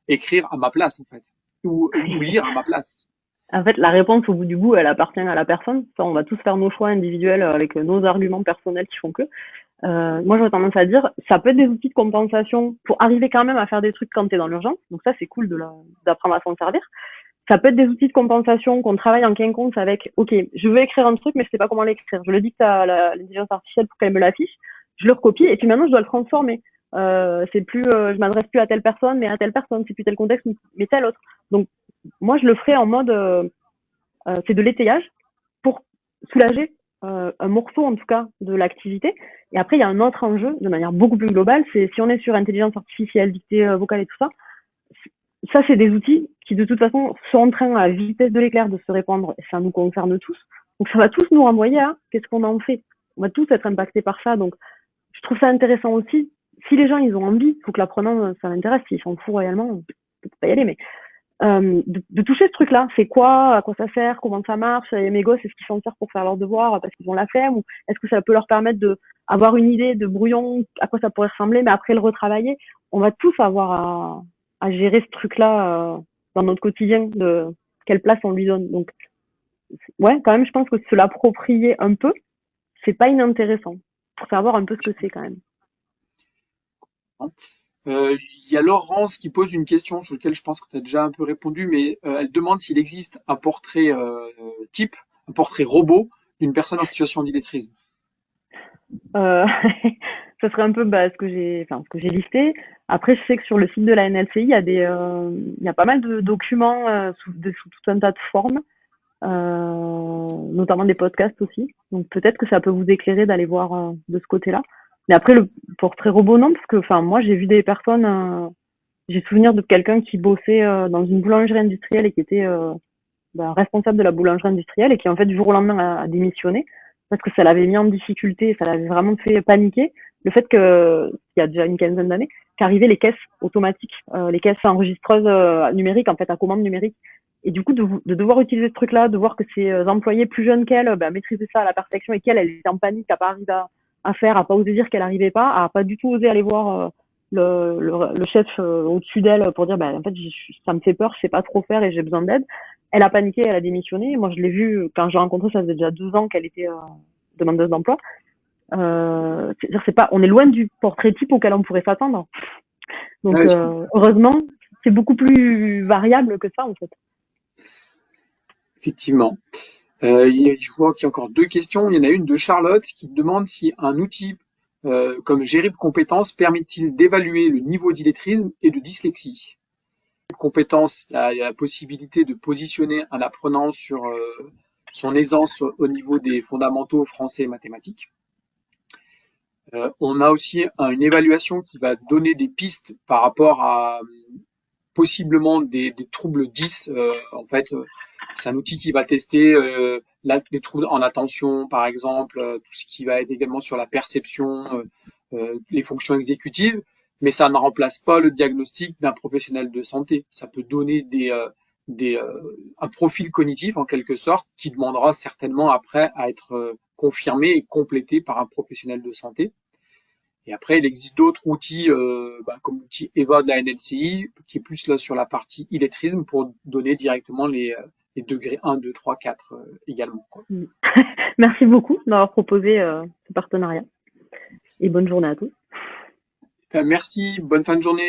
écrire à ma place en fait, ou lire à ma place. En fait, la réponse au bout du bout, elle appartient à la personne. Ça, on va tous faire nos choix individuels avec nos arguments personnels qui font que. Moi, j'aurais tendance à dire, ça peut être des outils de compensation pour arriver quand même à faire des trucs quand t'es dans l'urgence. Donc ça, c'est cool d'apprendre à s'en servir. Ça peut être des outils de compensation qu'on travaille en quinconce avec, ok, je veux écrire un truc, mais je sais pas comment l'écrire. Je le dicte à l'intelligence artificielle pour qu'elle me l'affiche. Je le recopie et puis maintenant, je dois le transformer. C'est plus, je m'adresse plus à telle personne, mais à telle personne. C'est plus tel contexte, mais tel autre. Donc, moi, je le ferai en mode, c'est de l'étayage pour soulager un morceau, en tout cas, de l'activité. Et après, il y a un autre enjeu, de manière beaucoup plus globale, c'est si on est sur intelligence artificielle, dictée vocale et tout ça, ça, c'est des outils qui, de toute façon, sont en train, à vitesse de l'éclair, de se répandre. Et ça nous concerne tous. Donc, ça va tous nous renvoyer à qu'est-ce qu'on en fait. On va tous être impactés par ça. Donc, je trouve ça intéressant aussi. Si les gens, ils ont envie, il faut que l'apprenant, ça l'intéresse. S'ils s'en foutent réellement, on peut pas y aller. Mais de toucher ce truc-là, c'est quoi, à quoi ça sert, comment ça marche, et mes gosses, est-ce qu'ils s'en servent pour faire leurs devoirs parce qu'ils ont la flemme, ou est-ce que ça peut leur permettre de avoir une idée de brouillon, à quoi ça pourrait ressembler, mais après le retravailler. On va tous avoir à gérer ce truc-là dans notre quotidien, de quelle place on lui donne. Donc, ouais, quand même, je pense que se l'approprier un peu, c'est pas inintéressant pour savoir un peu ce que c'est quand même. Il y a Laurence qui pose une question sur laquelle je pense que tu as déjà un peu répondu, mais elle demande s'il existe un portrait type, un portrait robot d'une personne en situation d'illettrisme. Ça serait un peu ce que j'ai listé. Après, je sais que sur le site de la NLCI, il y a pas mal de documents sous tout un tas de formes, notamment des podcasts aussi. Donc peut-être que ça peut vous éclairer d'aller voir de ce côté-là. Mais après, le portrait robot, non, parce que moi, j'ai vu des personnes, j'ai souvenir de quelqu'un qui bossait dans une boulangerie industrielle et qui était responsable de la boulangerie industrielle et qui, en fait, du jour au lendemain, a démissionné parce que ça l'avait mis en difficulté, ça l'avait vraiment fait paniquer. Le fait il y a déjà une quinzaine d'années, qu'arrivaient les caisses automatiques, les caisses enregistreuses numériques, en fait, à commande numérique. Et du coup, de devoir utiliser ce truc-là, de voir que ses employés plus jeunes qu'elle maîtrisaient ça à la perfection et qu'elle était en panique, à pas arriver à faire, à pas oser dire qu'elle arrivait pas, à pas du tout oser aller voir le chef au-dessus d'elle pour dire en fait ça me fait peur, je sais pas trop faire et j'ai besoin d'aide. Elle a paniqué, elle a démissionné. Moi je l'ai vu quand j'ai rencontré, ça faisait déjà 2 ans qu'elle était demandeuse d'emploi. On est loin du portrait type auquel on pourrait s'attendre. Donc heureusement, c'est beaucoup plus variable que ça en fait. Effectivement. Je vois qu'il y a encore 2 questions. Il y en a une de Charlotte qui demande si un outil comme Gérib Compétences permet-il d'évaluer le niveau d'illettrisme et de dyslexie. Compétences, il y a la possibilité de positionner un apprenant sur son aisance au niveau des fondamentaux français et mathématiques. On a aussi une évaluation qui va donner des pistes par rapport à possiblement des troubles 10. En fait, c'est un outil qui va tester les troubles en attention, par exemple, tout ce qui va être également sur la perception, les fonctions exécutives, mais ça ne remplace pas le diagnostic d'un professionnel de santé. Ça peut donner un profil cognitif en quelque sorte qui demandera certainement après à être confirmé et complété par un professionnel de santé. Et après, il existe d'autres outils, comme l'outil EVA de la NLCI, qui est plus là sur la partie illettrisme pour donner directement les degrés 1, 2, 3, 4 également, quoi. Merci beaucoup d'avoir proposé ce partenariat et bonne journée à tous. Merci, bonne fin de journée.